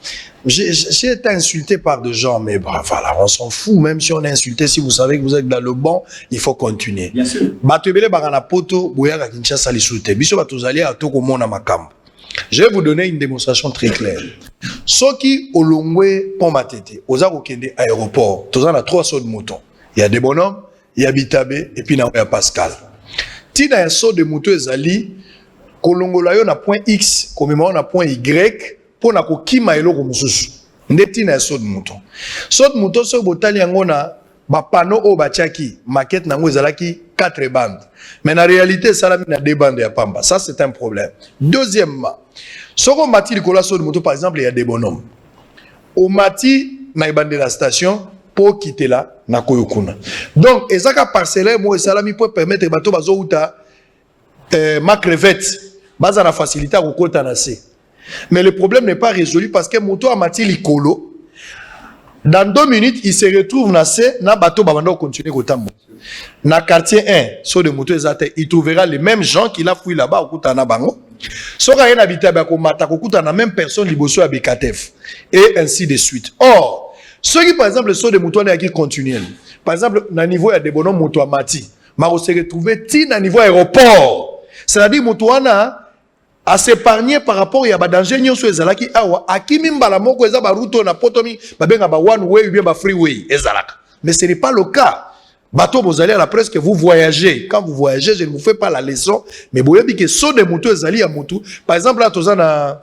j'ai été insulté par des gens mais bah, voilà on s'en fout même si on est insulté si vous savez que vous êtes dans le bon il faut continuer bien sûr batebele bagana poto boya ka Kinshasa li soute biso batozali atoko mona makambo Je vais vous donner une démonstration très claire. Ceux qui ont l'ongwe pour matete, aux Kende aéroport, tous en a 3 sauts de mouton. Il y a des bonhommes, il y a Bitabé, et puis il y a Pascal. Si un saut de mouton ezali, kolongolayo na point X, commémorant na point Y, pour na ko kima elo ko mususu. Ndeti na saut de mouton. Saut de mouton so botali yango na ba panneau o batiaki, maquette nango ezalaki 4 bandes. Mais en réalité, ça a 2 bandes à Pamba. Ça, c'est un problème. Deuxièmement, si on mati le colasso de moto, par exemple, il y a des bonhommes. On mati na bande de la station pour quitter là, na koyokuna. Donc, et ça qu'a parcellé, moi, ça l'a pour permettre bateau bazo uta ma crevette, base la facilité à kokota nase. Mais le problème n'est pas résolu parce que moto a mati l'icolo. Dans 2 minutes, il se retrouve nase na bateau babando continuer kotambo. Na quartier 1, sur de moto ezate, il trouvera les mêmes gens qui l'a fouillé là-bas au Koutana Bango. Sur un habitat bako mata ko Koutana même personne liboso à Bekatef et ainsi de suite. Or, ceux qui par exemple sur de moto na qui continuel. Par exemple, na niveau ya des bonhommes moto à Mati, ma se retrouver ti na niveau aéroport. C'est-à-dire moto na à s'épargner par rapport à ba danger nyonso ezalaki awa akimi mbala moko eza ba route na potomi ba benga ba one way ou bien ba freeway ezalaka. Mais ce n'est pas le cas. Bateau, vous allez à la presse que vous voyagez. Quand vous voyagez, je ne vous fais pas la leçon, mais vous voyez que saut de moto, vous allez à moto. Par exemple, là, tu as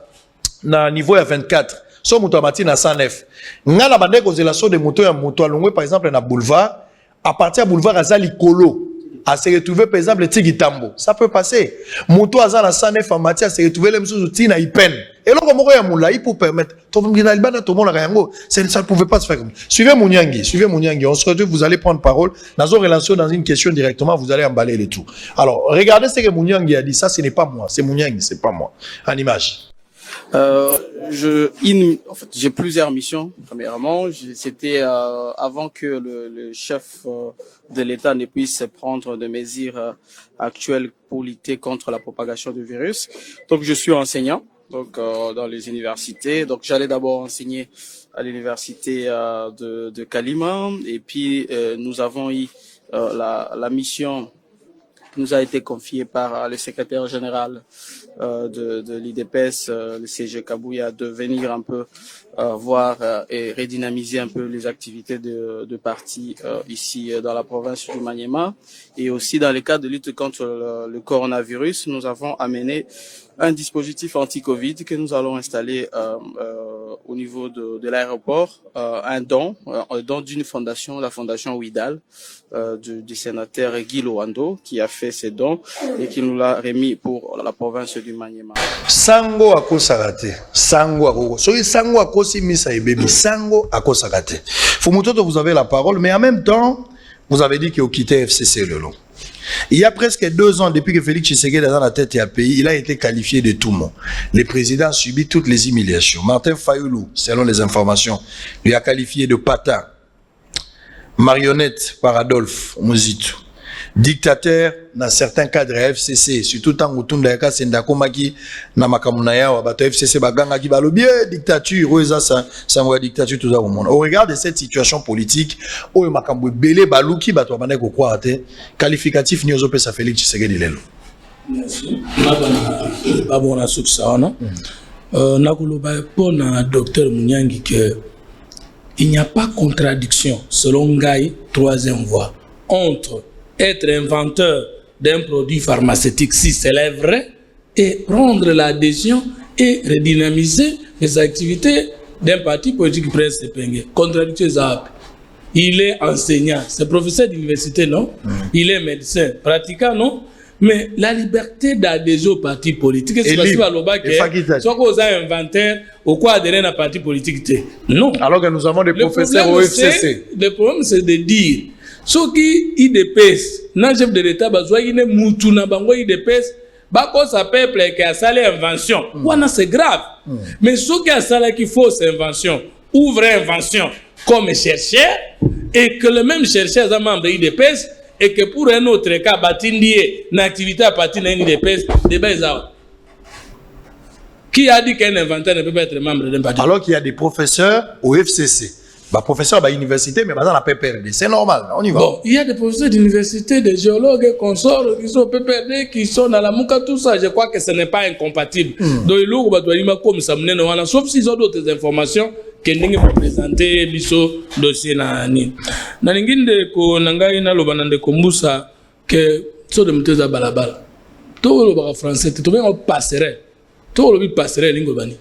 na niveau à 24. Saut moto à matin à 109. Nga la bande que la saut de moto à moto à longue, par exemple, na boulevard. À partir de boulevard à Zali Kolo. À se retrouver, par exemple, Tigui Tambo. Ça peut passer. Moto à Zala 109 en matière, à se retrouver les mêmes outils na Ipen. Et là, comme on a moulaï pour permettre. Tout le monde a rien. Ça ne pouvait pas se faire comme ça. Suivez Mouniangui. On se retrouve, vous allez prendre parole. Dans une relation, dans une question directement, vous allez emballer les tout. Alors, regardez ce que Mouniangui a dit. Ça, ce n'est pas moi. C'est Mouniangui, c'est pas moi. En image. En fait, j'ai plusieurs missions. Premièrement, c'était avant que le chef de l'État ne puisse prendre des mesures actuelles pour lutter contre la propagation du virus. Donc, je suis enseignant dans les universités. Donc, j'allais d'abord enseigner à l'université de Kalima. Et puis, nous avons eu la mission qui nous a été confiée par le secrétaire général de l'IDPS, le CG Kabouya, de venir un peu voir et redynamiser un peu les activités de parti ici dans la province du Maniema. Et aussi dans le cadre de lutte contre le coronavirus, nous avons amené un dispositif anti-Covid que nous allons installer au niveau de l'aéroport, un don d'une fondation, la fondation Ouidal, du sénateur Guy Loando, qui a fait ces dons et qui nous l'a remis pour la province du Maniema. Sango ako sagate, sango ako. Soki sango ako si misa et baby, sango ako sagate. Fumutoto, vous avez la parole, mais en même temps, vous avez dit qu'il a quitté FCC le long. Il y a presque 2 ans, depuis que Félix Tshisekedi est dans la tête du pays, il a été qualifié de tout monde. Le président a subi toutes les humiliations. Martin Fayoulou, selon les informations, lui a qualifié de patin, marionnette par Adolphe Mouzitou, dictateur dans certains cadres FCC, surtout tant que Tunda Yaka Sendako Maki, Namakamuna Wabato FCC Baganga qui balobie, dictature, Oeza Sangwa dictature, tout ça au monde. Au regard de cette situation politique, Oyo Makambu Bele Balouki, Bato Abane Kokwate, qualificatif Nyozope sa Félix Tshisekedi Lelo. Merci. Pas bon à ce que ça, non? Nakuluba pour na docteur Mouniangui que il n'y a pas contradiction, selon Gaï, 3e voie, entre être inventeur d'un produit pharmaceutique, si c'est vrai, et prendre l'adhésion et redynamiser les activités d'un parti politique presse épinglé. Contradiction ZAP. Il est enseignant, c'est professeur d'université, non? Il est médecin, pratiquant, non? Mais la liberté d'adhésion au parti politique, c'est parce que soit qu'on a inventeur ou quoi adhérer à un parti politique, non. Alors que nous avons des professeurs au FCC. Le problème, c'est de dire ce qui IDPS, n'a chef de l'État, il est moutou na bango IDPS, bako sa peuple qui a salé invention. Voilà, c'est grave. Mais ce qui a salé qui fausse invention, ouvre invention comme chercheur, et que le même chercheur est un membre de IDPS, et que pour un autre cas, batindie, une activité à partir d'un IDPS, débat est là. Qui a dit qu'un inventeur ne peut pas être membre d'un parti? Alors qu'il y a des professeurs au FCC. professeur de l'université, mais dans la PPRD. C'est normal, on y va. Bon, il y a des professeurs d'université, des géologues et consorts qui sont au PPRD, qui sont dans la Mouka, tout ça. Je crois que ce n'est pas incompatible. Donc, il faut comme ça, sauf s'ils ont d'autres informations que nous avons présenter le dossier. Dans l'ingine ko nangai na lobana de kombusa que so de muteza balabala. Tout le français, tout bien on passerait. Tout le passerait lingobani.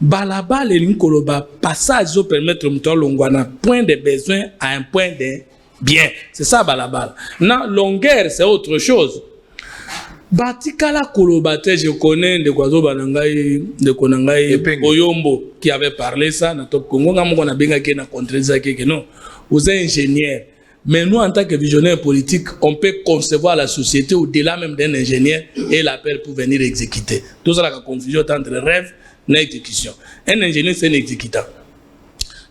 Balabala linkoloba passage au permettre muto longwana point de besoin à un point de bien. C'est ça balabala. Na longueur c'est autre chose. Batikala kolobate, je connais de Kwazo Banangai, de Konangai Oyombo qui avait parlé ça na top Congo ngamo na benga ke na contredire que non. Vous êtes ingénieur, mais nous en tant que visionnaires politiques, on peut concevoir la société au-delà même d'un ingénieur et l'appel pour venir exécuter. Tout ça la confusion entre rêve et exécution. Un ingénieur c'est un exécutant.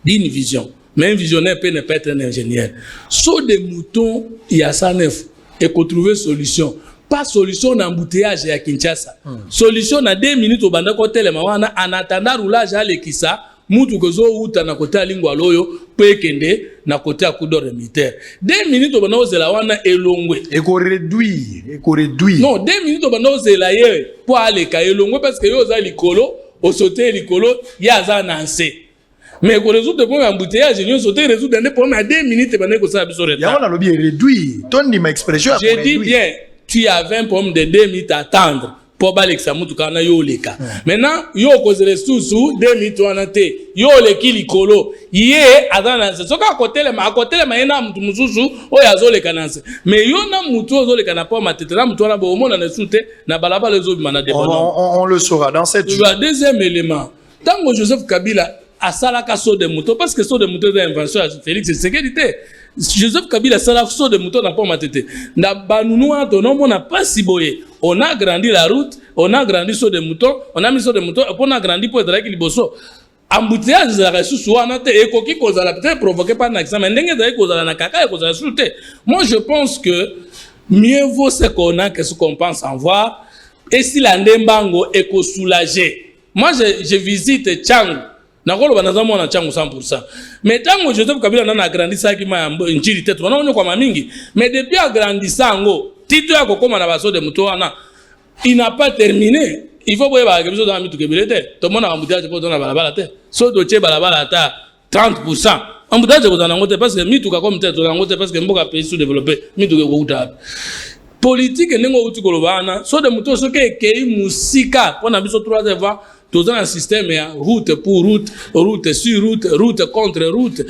Dit une vision, mais un visionnaire peut ne pas être un ingénieur. Sur des moutons, il y a ça neuf et qu'on trouve solution. Pas solution d'embouteillage à Kinshasa. Solution à 2 minutes au banda côté les mawana en attendant roulage à l'Ekissa, mutu gozo uta na côté lingwa loyo pe kende na côté à Kudor militaire. 2 minutes au banda ozela wana elongwe. Et qu'on réduit. Non, 2 minutes au banda ozela ye pour aller ka elongwe parce que yo za likolo, au sauter likolo, ya za nanse. Mais qu'on résout le problème embouteillage, nous sauter résoudre des problèmes à 2 minutes et banda ko ça biso retard. Ya on a lobby réduit. Ton dit ma expression. Je dis bien. Tu avais un problème de 2 minutes à attendre pour aller que ça monte quand yo leka. Maintenant, yo cause les sous 2 minutes on a été. Yo le kili kolo. Yé adana c'est à côté le maina mutu mususu o yazo le kananse. Mais yo na mutu ozo le kana pas matetera mutu na bo mona na soute na balaba les autres mana de on le saura dans cette. Deuxième élément. Tant que Joseph Kabila a salaka so de moto parce que so de moto d'invention à Félix Tshisekedi. Joseph Kabila sala so de moto n'a pas matete. Na banounou antonom on n'a pas si boyé. On a agrandi la route, on a agrandi so de moto, on a mis so de moto, on a agrandi pour être qui bosso. Embouteillage de la ressource ou anate et koki cause la peut-être provoqué par un examen. Ndenge d'ailleurs cause la nakaka et cause la soute. Moi je pense que mieux vaut ce qu'on a que ce qu'on pense en voir. Et si la ndembango est soulagé. Moi je visite Tchang. Nakolo banazamo na changu 100%. Mais tant que Joseph Kabila n'a agrandi ça qui m'a njiri tête, on a kwa mingi. Mais depuis agrandissant ngo, tito ya kokoma na baso de muto wana, il n'a pas terminé. Il faut boye ba kebiso dans mitu kebelete. Tout le monde a embouteillage pour donner balabala te. So doche balabala ta 30%. Embouteillage ko dans ngote parce que mitu ka comme tête dans ngote parce que mboka pays sous-développé, mitu ko uta. Politique nengo uti kolobana, so de muto so ke kei musika, pona biso 3 fois. Tout dans un système, route pour route, route sur route, route contre route.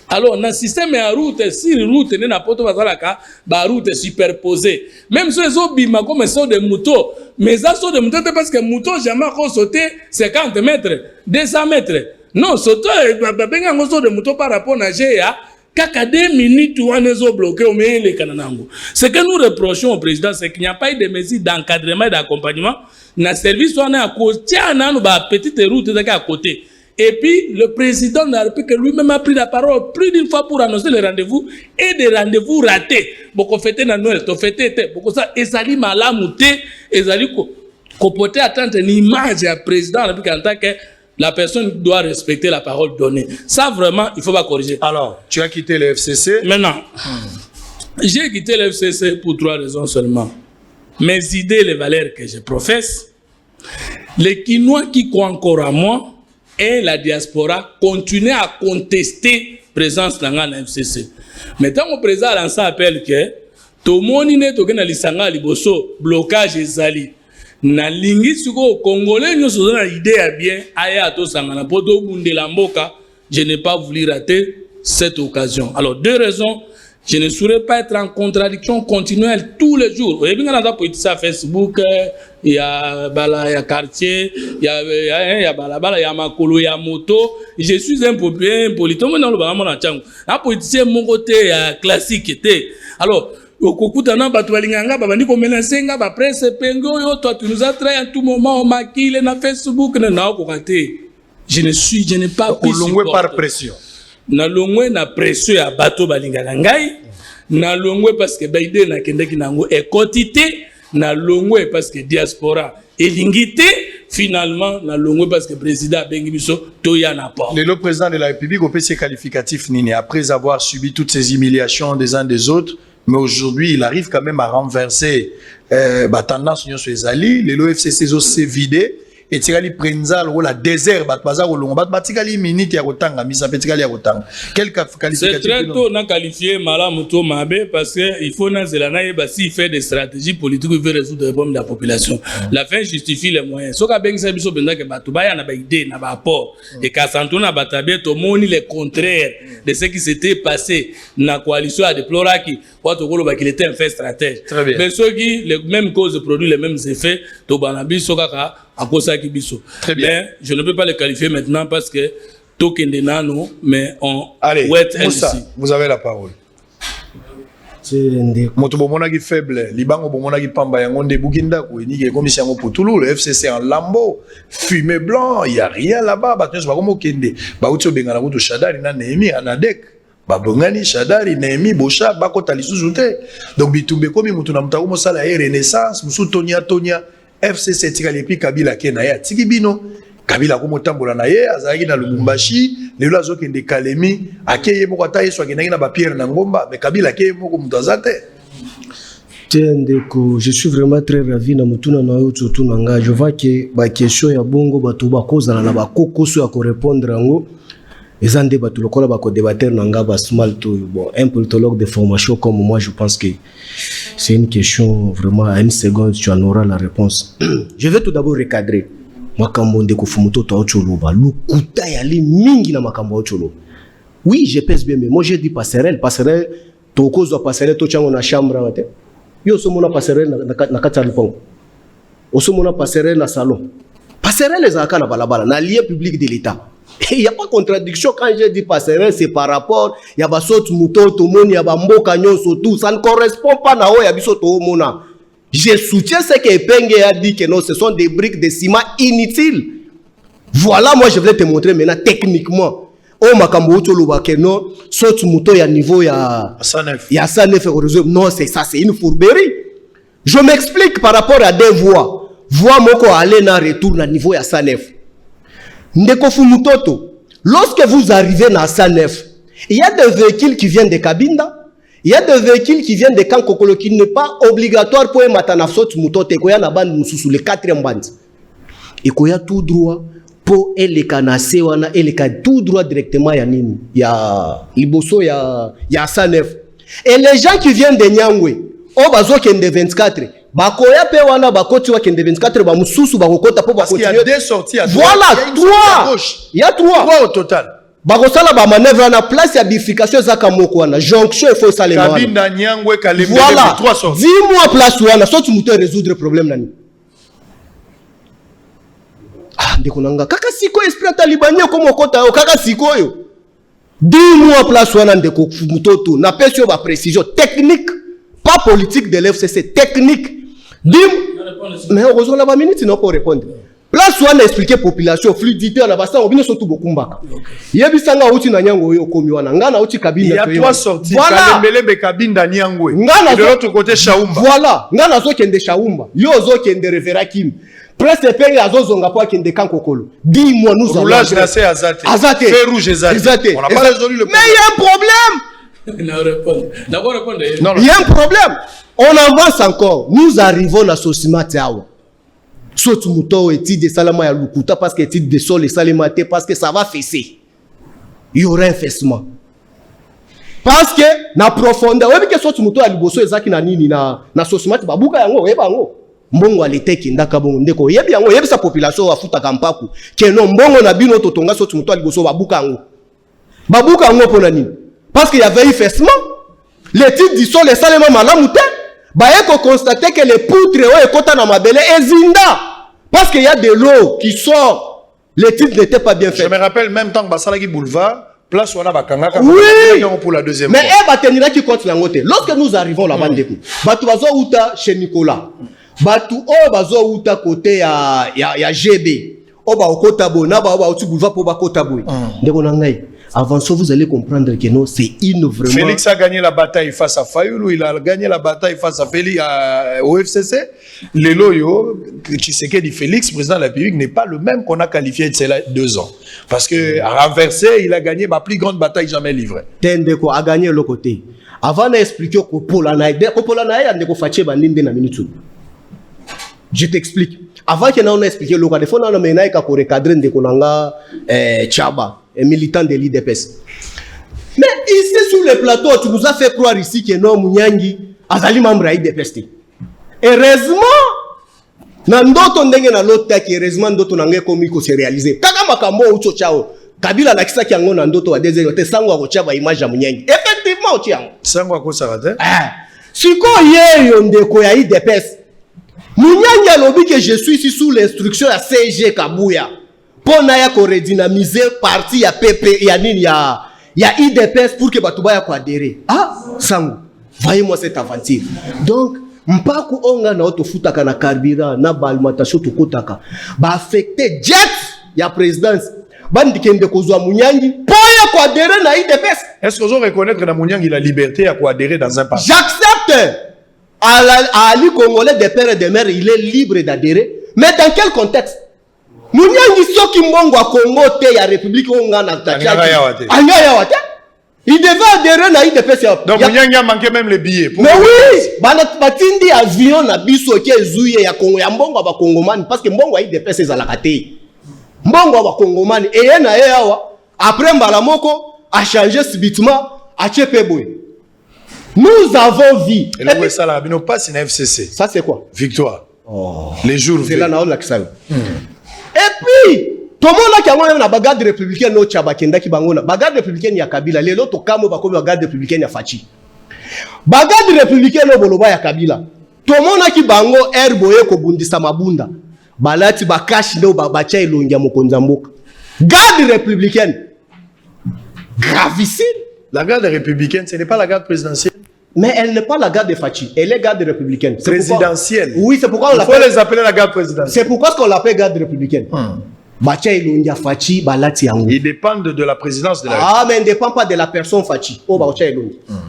Alors, dans un système, route sur route, il n'y a pas de route superposée. Même si les autres bima comme sont des motos, mais ça sont des motos parce que les motos jamais sauter 50 mètres, 200 mètres. Non, sauter, ils sont des motos par rapport à GA. Kaka 2 minutes où on est bloqué au milieu des Kananango. Ce que nous reprochons au président, c'est qu'il n'y a pas eu de mesures d'encadrement et d'accompagnement. Dans le service, on est à côté, on a une petite route à côté. Et puis, le président de la République lui-même a pris la parole plus d'une fois pour annoncer les rendez-vous et des rendez-vous ratés. Beaucoup fêté dans Noël, tout fêté, beaucoup ça, et ça dit malamouté, et ça dit qu'on peut attendre une image du président de la République en tant que la personne doit respecter la parole donnée. Ça, vraiment, il ne faut pas corriger. Alors, tu as quitté le FCC? Maintenant, j'ai quitté le FCC pour 3 raisons seulement. Mes idées, les valeurs que je professe, les Quinois qui croient encore à moi et la diaspora continuent à contester la présence de la FCC. Maintenant, mon président a lancé un appel que tout le monde est au blocage et zali. Na lingi suko congolais nous sommes dans l'idée à bien aya to sangana poto bundela mboka. Je n'ai pas voulu rater cette occasion. Alors 2 raisons, je ne saurais pas être en contradiction continuelle tous les jours. Vous avez bien dans politique Facebook, il y a bala, il y a quartier, il y a balabala, il y a makolo, il y a moto. Je suis un politique dans le bala mon changu. La politique mon côté classique était. Alors okokutana batu balinganga babandi ko menacenga ba presse pengo yo toi tu nous as trahi à tout moment au maquille na Facebook na okokate. Je n'ai pas pu supporter par pression. Na longwe na pression ya bato balinganga ngai na longwe parce que baide na kendeki nango ekotité na longwe parce que diaspora elingité finalement na longwe parce que président bengi biso to ya na pas. Le président de la République au PC qualificatif nini après avoir subi toutes ces humiliations des uns des autres, mais aujourd'hui il arrive quand même à renverser tendance sur les alliés, les FCC s'est vidé et tikali prenza la désert baza ko longa batikali minute ya kotanga misa petikali ya kotanga quel qualificatif. C'est très tôt na qualifié malamu to mabe parce que il faut na zelana ba si fait des stratégies politiques pour résoudre les problèmes de la population. La fin justifie les moyens. Soka bengisa biso benda ke batu baya na ba idée na ba apport et ka santona batabie to moni le contraire de ce qui s'était passé na coalition a déploré qui wato kolo ba qu'il était un fait stratège. Mais ceux qui les mêmes causes produisent les mêmes effets to banabi soka ka à cause de Kibiso. Très bien. Mais je ne peux pas les qualifier maintenant parce que token de nano, mais on. Allez, Moussa, vous avez la parole. Moto bomona ki faible, libango bomona ki pamba yango nde bukinda ko ni ke commission ngo potulu, le FCC en lambeau, fumée blanc, il y a rien là-bas, ba tens ba komo kende, ba uti obengana ko to Shadari na Nehemi anadek. Ba bongani Shadari Nehemi Bocha ba ko talisuzu te. Donc bitumbe komi mutu na mutako mosala renaissance, musu tonia FCC tikali pi Kabila kena ya tikibino Kabila ko motambola na ye azaki na Lubumbashi lelo azokende Kalemi akeye moko ata yeso akendaki na ba Pierre na Ngomba mais Kabila akeye moko mutazate. Ndeko, je suis vraiment très ravi na mutuna na yo tuna nga. Je vois que ba question ya bongo batu ba kozala na ba kokoso ya ko répondre ngo ezande batu lokola ba ko débattre na nga ba small to bon un politologue de formation comme moi je pense que c'est une question vraiment à une seconde tu en auras la réponse. Je vais tout d'abord recadrer makambo ndeko fumuto to ocholoba lukuta yali mingi na makambo ocholoba. Oui, je pèse bien mais moi j'ai dit passerelle to kozo passerelle to chango na chambre wate. Yo so mona passerelle na kata lipongo. Oso mona passerelle na salon. Passerelle ezaka na balabala na lieu public de l'État. Il n'y a pas de contradiction quand je dis passerelle, c'est par rapport, il y a des autres moutons, tout le monde, il y a des mboka tout, ça ne correspond pas à ce qu'il y a. Je soutiens ce que Penge a dit que non, ce sont des briques de ciment inutiles. Voilà, moi je voulais te montrer maintenant techniquement. Oh, makambo utoloba que non, saute mouton, il y a niveau, il y a 109 euros. Non, c'est ça, c'est une fourberie. Je m'explique par rapport à des voies. Voie moko aller na retour na niveau, il y a 109. Ndeko Fumutoto, lorsque vous arrivez dans Sanef, il y a des véhicules qui viennent de Kabinda, il y a des véhicules qui viennent de Kankokolo qui n'est pas obligatoire pour Matanafsot Mutote, il y a la bande sous le 4e bande. Et il y a tout droit pour Eleka Sewana, Eleka tout droit directement, il y a Liboso, il y a Sanef. Et les gens qui viennent de Nyangwe, au bazo qui est de 24, bakoya pe wana bakoti wa kende 24 ba mususu bakokota po parce qu'il y a deux sorties à droite. Voilà, trois. Il y a trois au total. Bakosala ba manœuvre na place ya bifurcation zaka moko wana jonction il faut saler wana. Kabinda Nyangwe Kalembe voilà. Trois sorties. Dis-moi place wana so tu muto résoudre problème nani. Ah ndeko nanga kaka siko esprit talibania comme okota yo kaka siko yo. Dis-moi place wana ndeko mutoto na pesio ba précision technique pas politique de l'FCC technique. Mais heureusement la minute non pour répondre. Place où on a expliqué population fluidité on a basta on vient surtout beaucoup mbaka. Yebisanga uti na nyango yo komi wana ngana uti kabine. Il y a trois sorties. Voilà. Kalembele kabinda nyangwe. De l'autre côté Shaumba. Voilà. Ngana zo kende Shaumba. Yo zo kende Reverakim. Presque penge azozonga po kende Kankokolo. Dis-moi nous allons. Roulage là c'est Azate. Azate. Feu rouge Azate. On n'a pas résolu le problème. Mais il y a un problème. D'abord répondre. Il y a un problème. On avance encore. Nous arrivons à Sosimate Awa. Saute mouton étude de Salama ya Lukuta parce que étude de sol et Salimate parce que ça va fesser. Il y aura un fessement. Parce que na profondeur, oui que saute mouton ya Liboso ezaki na nini na Sosimate babuka yango yeba yango. Mbongo aliteki ndaka bongo ndeko yebi yango yebi sa population afuta kampaku. Que non mbongo na bino totonga saute mouton ya Liboso babuka yango. Babuka yango pona nini? Parce qu'il y avait eu fessement. L'étude du sol et Salama malamute. Bah, il faut constater que les poutres ont mabele et zinda. Parce qu'il y a de l'eau qui sort. L'étude n'était pas bien faite. Je me rappelle même temps que Basalaki Boulevard, place où on a Bakanga, oui. Pour la deuxième mais fois. Mais qui compte la montée. Lorsque nous arrivons là-bas, Batu bazo outa chez Nicolas. Batu bazo outa côté ya GB. Oba okota bo na ba outi boulevard pour ba kota boy. Ndeko nangai. Avant ça, vous allez comprendre que non, c'est une vraiment... Félix a gagné la bataille face à Fayoulou, il a gagné la bataille face à Félix au FCC. Le loyo, Tshisekedi Félix, président de la République, n'est pas le même qu'on a qualifié de cela 2 ans. Parce que à renversé, il a gagné ma plus grande bataille jamais livrée. Tendeko a gagné le côté. Avant d'expliquer que Polanaï, je t'explique. Avant que nous expliquions le côté, il faut que nous expliquions recadrer de Konanga Tchaba, un militant de l'IDPS. Mais ici sur le plateau, tu nous as fait croire ici que non, Mounyangi, Azali membre de l'IDPS. Heureusement, Nandoto ndenge na lota ki heureusement ndoto nange komi ko se réaliser. Kaka makambo ucho chao. Kabila la kisaki yango na ndoto wa désert te sango akocha ba image ya Munyangi. Effectivement uchi yango. Sango akosaka te. Siko yeyo ndeko ya IDPS. Munyangi alobi que je suis ici sous l'instruction ya CG Kabuya. Pona ya ko redynamiser parti ya PP ya nini ya IDPS pour que batuba ya ko adhérer. Sango. Voyez-moi cette aventure. Donc mpaku onga na otofutaka na carburant na alimentation tukutaka ba affecté jet ya présidence bandikende kozwa Munyangi poya ko adhérer na IDPS. Est-ce que vous reconnaître na Munyangi la liberté à adhérer dans un parti? J'accepte. À Ali Congolais des pères et des mères, il est libre d'adhérer. Mais dans quel contexte? Munyangi soki mbongo a Congo te ya République onga na Tchad. Anya il devait adhérer na IDPS. Donc Munyangi a manqué même les billets. Mais oui, batindi avion na biso ke zuye ya Congo ya mbongo ba Congomani parce que mbongo ya IDPS ezalaka te. Mbongo ba Congomani et na yawa après Mbalamoko a changé subitement a Tchepeboy. Nous avons vu. Et le ça la bino passe na FCC. Ça c'est quoi? Victoire. Les jours. C'est là na la kisayo. Et puis tout le monde qui a une bagarre républicaine no Tchabakenda ki bangona bagarre républicaine ya Kabila lelo to kamo bakomi bagarre républicaine ya Fachi bagarre républicaine no boloba ya Kabila tout le monde qui bango herboye ko bundisa mabunda balati bakashi no babacha elongia mokonza mboka garde républicaine gravissime. La garde républicaine ce n'est pas la garde présidentielle. Mais elle n'est pas la garde de Fachi, elle est garde républicaine. Présidentielle. Oui, c'est pourquoi on l'appelle. Il faut les appeler la garde présidentielle. C'est pourquoi qu'on l'appelle garde républicaine. Ils dépendent de la présidence de la République. Mais ils ne dépendent pas de la personne Fachi.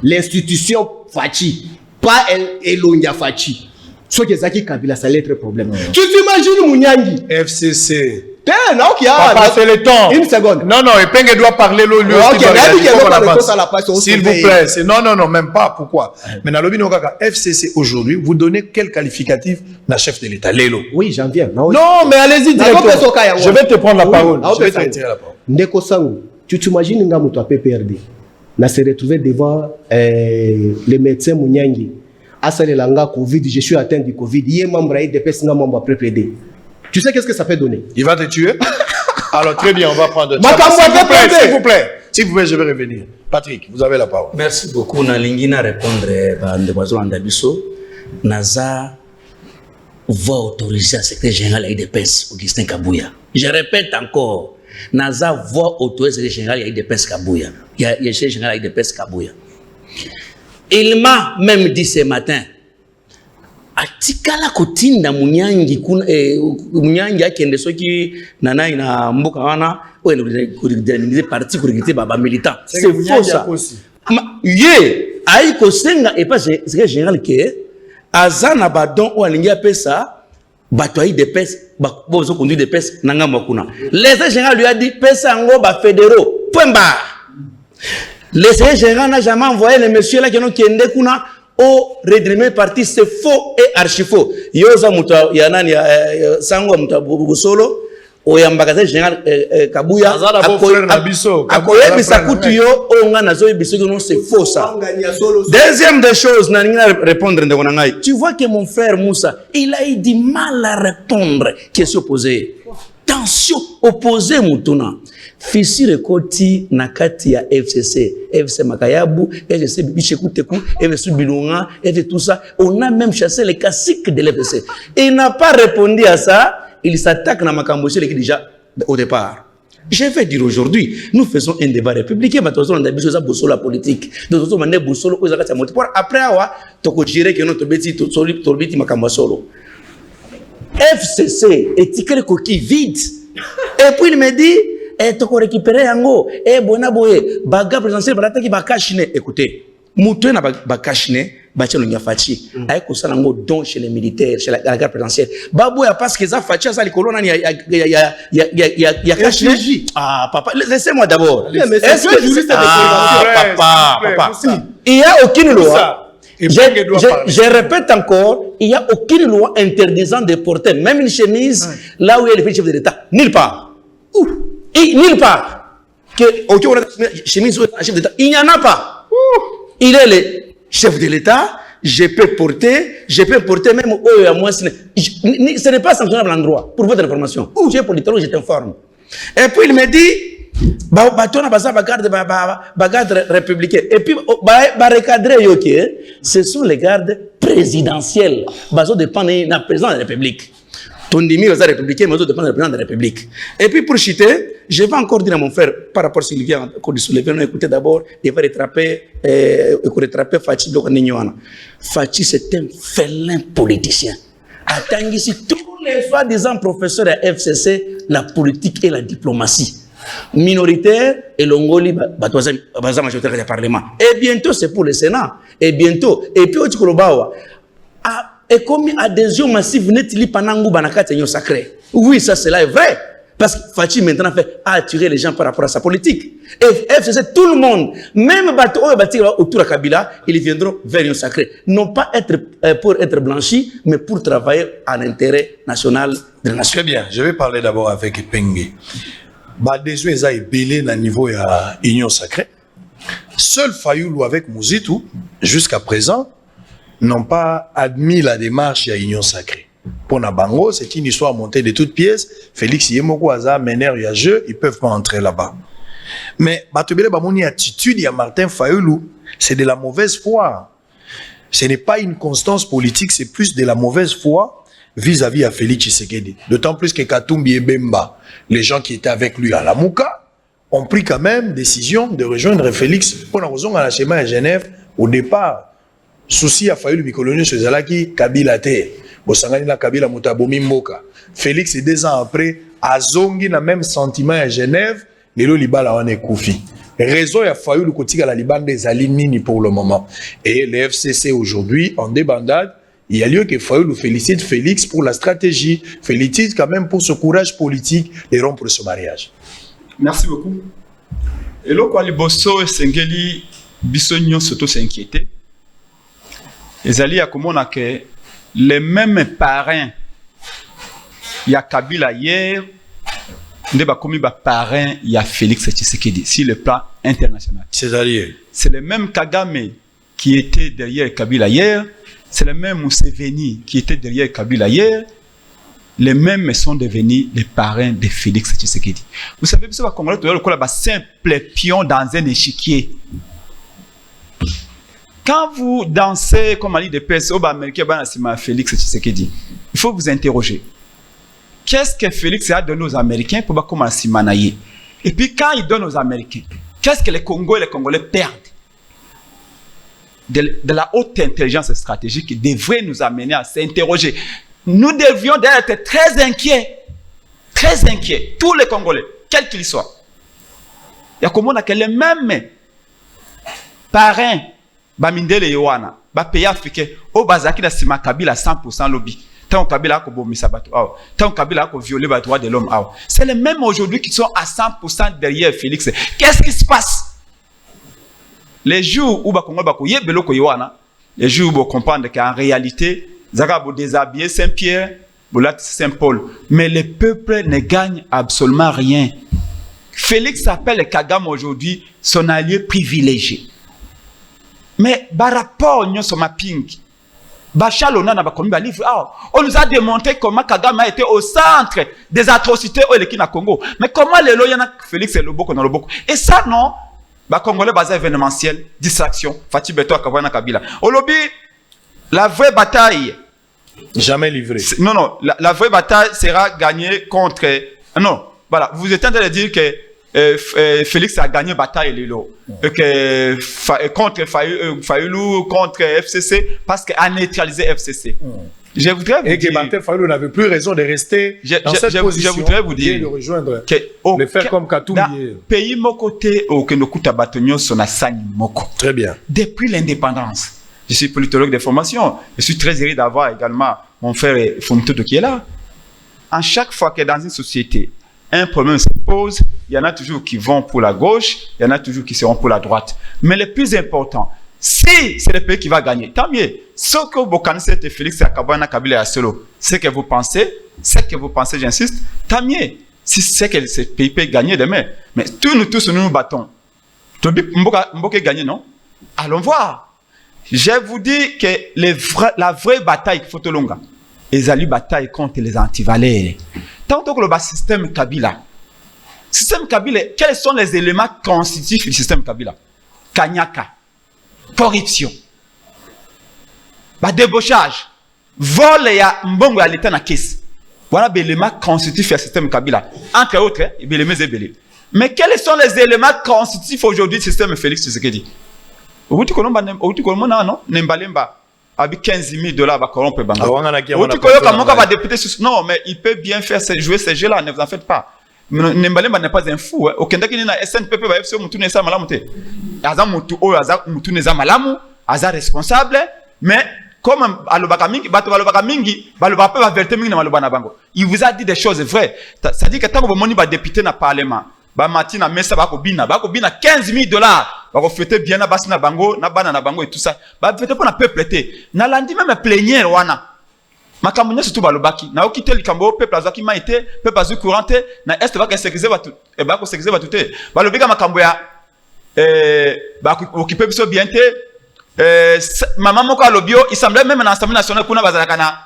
L'institution Fachi, pas Elongia Fachi. Ce qui est Kabila, ça allait être problème. Tu t'imagines Munyangi? FCC. Papa, c'est le temps. Une seconde. Non, Epenge doit parler lui aussi. S'il vous plaît. Non, même pas. Pourquoi? Mais dans le FCC aujourd'hui, vous donnez quel qualificatif na chef de l'État? Lélo. Oui, j'en viens. Non, mais allez-y directement. Je vais te prendre la parole. Je vais te retirer la parole. Ndeko Sango, tu t'imagines nga mutu a PPRD na se retrouver devant les médecins Munyangi. Asale langa Covid, je suis atteint du Covid. Il est membre IDPS, nga membre PPRD. Tu sais qu'est-ce que ça peut donner? Il va te tuer. Alors très bien, on va prendre. S'il vous plaît, je vais revenir. Patrick, vous avez la parole. Merci beaucoup. Nalingi na répondre à Ndebazo Andabiso. Naza va autoriser à secrétaire général IDPS Augustin Kabuya. Je répète encore. Naza va autoriser le général IDPS Kabuya. Il y a le général IDPS Kabuya. Il m'a même dit ce matin. Atikala kotinda Munyangi Munyangi akende soki nana ina mboka wana organiser parti pour recruter baba militant. C'est faux ça. Ye aiko senga et pas c'est général que azana badon ou alingi apesa batoi de pes ba bozo conduire de pes nanga makuna. Le général lui a dit pesa ngo ba fédéraux. Point barre. Le général n'a jamais envoyé les messieurs là qui ont kende kuna au redressement parti, c'est faux et archi faux. Yoza muta yanani sango muta busolo o yambagaze général Kabuya akoye bisakutu yo onga nazo bisoki non c'est faux ça. Deuxième des choses na nina répondre ndeko nangai. Tu vois que mon frère Moussa, il a eu du mal à répondre question posée. Tension opposée mutuna. Fissure koti nakati ya FCC, FC Makayabu, FCC Bichekuteku, FC Bilunga, FC tout ça. On a même chassé les caciques de l'FCC. Il n'a pas répondu à ça. Il s'attaque dans Makamboche qui déjà au départ. Je vais dire aujourd'hui, nous faisons un débat républicain, mais nous avons besoin de la politique. Nous avons besoin de après avoir, tu dirais que notre bêtise, Makambosolo. FCC est une coquille vide. Et puis il me dit, et tu récupérer yango et bona boye baga présidentiel balata ki bakashine. Écoutez, mutu na bakashine bachelo nya fachi ay ko sala ngo don chez les militaires chez la garde présidentielle baboya parce que ça fachi ça likolo nani ya kashine. Ah papa, laissez-moi d'abord. Est-ce que papa, il y a aucune loi. Je répète encore, il n'y a aucune loi interdisant de porter même une chemise là où il y a le chef de l'État. Nulle part. Nulle part. Aucune chemise ou un chef d'État. Il n'y en a pas. Il est le chef de l'État. Je peux porter même à moi. Ce n'est pas sanctionnable en droit. Pour votre information. Tu es politologue, je t'informe. Et puis il me dit, garde républicain. Et puis, ce sont les gardes présidentiels. Ça dépend du président de la République. Tondimi est républicain, mais ça dépend du président de la République. Et puis, pour chuter, je vais encore dire à mon frère, par rapport à ce qu'il vient de soulever, écoutez d'abord, il va rattraper Fachi Blokanignoana. Fachi, c'est un félin politicien. Attends, ici, tous les soi-disant professeurs à FCC, la politique et la diplomatie. Minoritaire et l'Ongoli majoritaire du Parlement. Et bientôt, c'est pour le Sénat. Et bientôt, et puis, et comme adhésion massive n'est-il pas sacré. Oui, ça, c'est vrai. Parce que Fachi maintenant fait attirer les gens par rapport à sa politique. Et FCC, tout le monde, même autour de Kabila, ils viendront vers un sacré. Non pas pour être blanchis, mais pour travailler à l'intérêt national de la nation. Très bien, je vais parler d'abord avec Pengue. Badezou eza ebele na niveau ya Union Sacrée. Seul Fayoulou avec Mouzitou, jusqu'à présent, n'ont pas admis la démarche ya Union Sacrée. Pour Nabango, c'est une histoire montée de toutes pièces. Félix Yemoko Aza, Mener ya jeu, ils peuvent pas entrer là-bas. Mais Batobele Bamoni attitude ya Martin Fayoulou, c'est de la mauvaise foi. Ce n'est pas une constance politique, c'est plus de la mauvaise foi vis-à-vis à Félix Tshisekedi. D'autant plus que Katumbi et Bemba, les gens qui étaient avec lui à la Mouka, ont pris quand même décision de rejoindre Félix pour la raison à la schéma à Genève. Au départ, souci a fallu le bicolonial sur Zalaki, Kabila Te, Bosangani la Kabila Mutabomi Mboka. Félix, 2 ans après, a zongi le même sentiment à Genève, les Libala en est Koufi. Raison a fallu le côté à la Liban des Alinini pour le moment. Et les FCC aujourd'hui, en débandade, il y a lieu que Fayoulou félicite Félix pour la stratégie, félicite quand même pour ce courage politique de rompre ce mariage. Merci beaucoup. Et là, quand les bosso Sengeli Bissonio surtout s'inquiéter, les alliés à comment on a que les mêmes parrains, il y a Kabila hier, il y a commis parrain, il y a Félix Tshisekedi sur le plan international. C'est le même Kagame qui était derrière Kabila hier. C'est le même Museveni qui était derrière Kabila hier. Les mêmes sont devenus les parrains de Félix Tshisekedi. Vous savez, ce Congolais, tu as un simple pion dans un échiquier. Quand vous dansez comme Ali de Pes, au Américain, Félix Tshisekedi, il faut vous interroger. Qu'est-ce que Félix a donné aux Américains pour commencer à manailler? Et puis quand il donne aux Américains, qu'est-ce que les Congolais perdent? De la haute intelligence stratégique devrait nous amener à s'interroger. Nous devions être très inquiets, tous les Congolais, quels qu'ils soient. Il y a comme on a que les mêmes parrains, Bamindele Yohana, pays africain, au Bazaki na Sima Kabila 100% lobby. Tant Kabila a bomé Sabato, tant Kabila a violé les droits de l'homme. C'est les mêmes aujourd'hui qui sont à 100% derrière Félix. Qu'est-ce qui se passe? Les jours où les jours où vous comprenez qu'en réalité, Zagabo déshabillé Saint-Pierre, Saint-Paul, mais le peuple ne gagne absolument rien. Félix appelle Kagame aujourd'hui son allié privilégié. Mais par rapport à ce mapping, on nous a démontré comment Kagame a été au centre des atrocités au Congo. Mais comment les loyaux Félix et le Boko dans le Boko? Et ça, non? Congolais basé événementiel, distraction, Fatih Beto Akabwana Kabila. Au lobby, la vraie bataille. Jamais livrée. Non, la vraie bataille sera gagnée contre. Non, voilà, vous êtes en train de dire que Félix a gagné bataille contre Fayoulou, contre FCC, parce qu'il a neutralisé FCC. Je voudrais vous et dire... que Martin Fayulu n'avait plus raison de rester dans cette position. Je voudrais vous dire... de rejoindre, Que, le faire comme Katumbi. Pays côté au Kenokuta Batonyo Sonasani Moko. Très bien. Depuis l'indépendance. Je suis politologue de formation. Je suis très heureux d'avoir également mon frère Fonto qui est là. À chaque fois que dans une société, un problème se pose, il y en a toujours qui vont pour la gauche, il y en a toujours qui seront pour la droite. Mais le plus important, si c'est le pays qui va gagner, tant mieux. Ce que vous connaissez de Félix Akabana Kabila et Solo, c'est que vous pensez, j'insiste, tant mieux. Si c'est que ce pays peut gagner demain. Mais tous nous battons. Mboka gagner, non? Allons voir. Je vous dis que la vraie bataille qu'il faut te longa, c'est la bataille contre les antivaleurs. Tant que le système Kabila, quels sont les éléments constitutifs du système Kabila? Kanyaka, corruption, débauchage, vol et mbongo à l'état na caisse. Voilà les éléments constitutifs du système Kabila. Entre autres, mais quels sont les éléments constitutifs aujourd'hui du système Félix Tshisekedi? Non, Nembalemba avec 15 000 $, va corrompre Banga. Non, mais il peut bien faire jouer ces jeux-là, ne vous en faites pas. Nembalemba n'est pas un fou. Au Kendaki, il y a SNPP, il y a responsable, mais comme il vous a dit des choses vraies. Ça dit que tant que vous avez député dans le Parlement, Matina Mesa bakobina 15 000 $. Bako fêter bien na basi na bango, na bana na bango et tout ça. Ba fêter pour na peuple été. Na landi même plénière wana. Makambo surtout balobaki. Na okite likambo peuple azaki ma été, peuple azu couranté, na est ba ka sécuriser ba tout. E ba ko sécuriser ba tout. Balobika makambo ya ba occuper biso bien té. Maman moko alobio, il semblait même dans l'Assemblée nationale kuna bazalaka na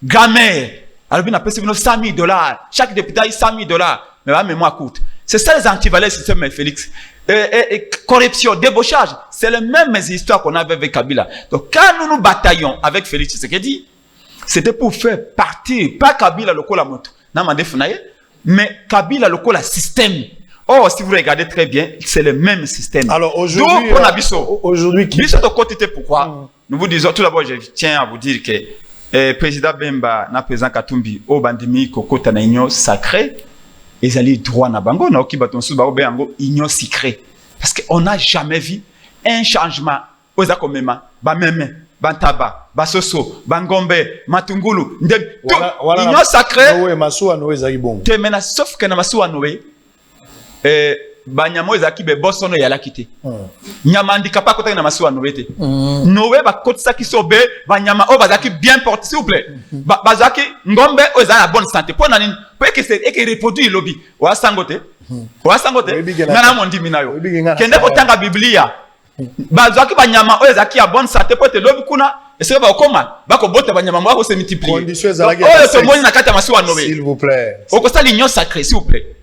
grand-mère. Alobi na pesi bino 100 000 $. Chaque député a 100 000 $. Mais ba mémoire courte. C'est ça les antivaleurs du système Félix. Corruption, débauchage, c'est les mêmes histoires qu'on avait avec Kabila. Donc quand nous nous bataillons avec Félix Tshisekedi, c'était pour faire partir, pas Kabila le la moto, mais Kabila le système. Oh, si vous regardez très bien, c'est le même système. Alors aujourd'hui, qui de côté pourquoi nous vous disons tout d'abord, je tiens à vous dire que président Bemba, na président Katumbi, au bandimi kokota na union sacrée. Ils allaient droit na bango na okibaton sous bango bango union secret parce qu'on n'a jamais vu un changement aux akomema ba meme bantaba basoso bangombe matungulu union sacrée ouais masuwa noé zaki bon te mena sauf que na masuwa noé banyamo ezaki be bosono yala kité nyama handicapé kota na masuwa noé te noé ba kotisa kisobe banyama o bazaki bien porté s'il vous plaît bazaki ngombe o za la bonne santé pour nani pour que c'est et que reproduire lobby wa sangote nana mondi minayo kende ko tanga biblia bazaki banyama o ezaki ya bonne santé pour te lobby kuna ese ba okoma bako bota banyama mo se multiplier conditions ezalaki o to moni na kata masuwa noé s'il vous plaît o ko sa l'union sacrée s'il vous plaît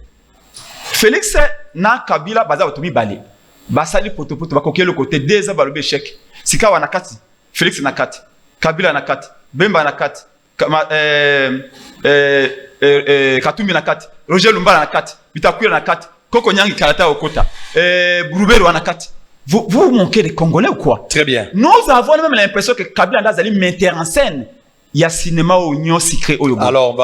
Félix na Kabila baza otomi balé basali poto bakoke le côté des abalobe échec sika wana kati Félix na kati Kabila na kati Bemba na kati Katumbi na kati Roger Lumbala na kati Bitakuya na kati Koko Nyangi Kalata Okota Bourubero na kati vous manquez de Congolais ou quoi? Très bien. Nous avons même l'impression que Kabila Ndazali metteur en scène. Il y a cinéma au union secret au Yobo. Alors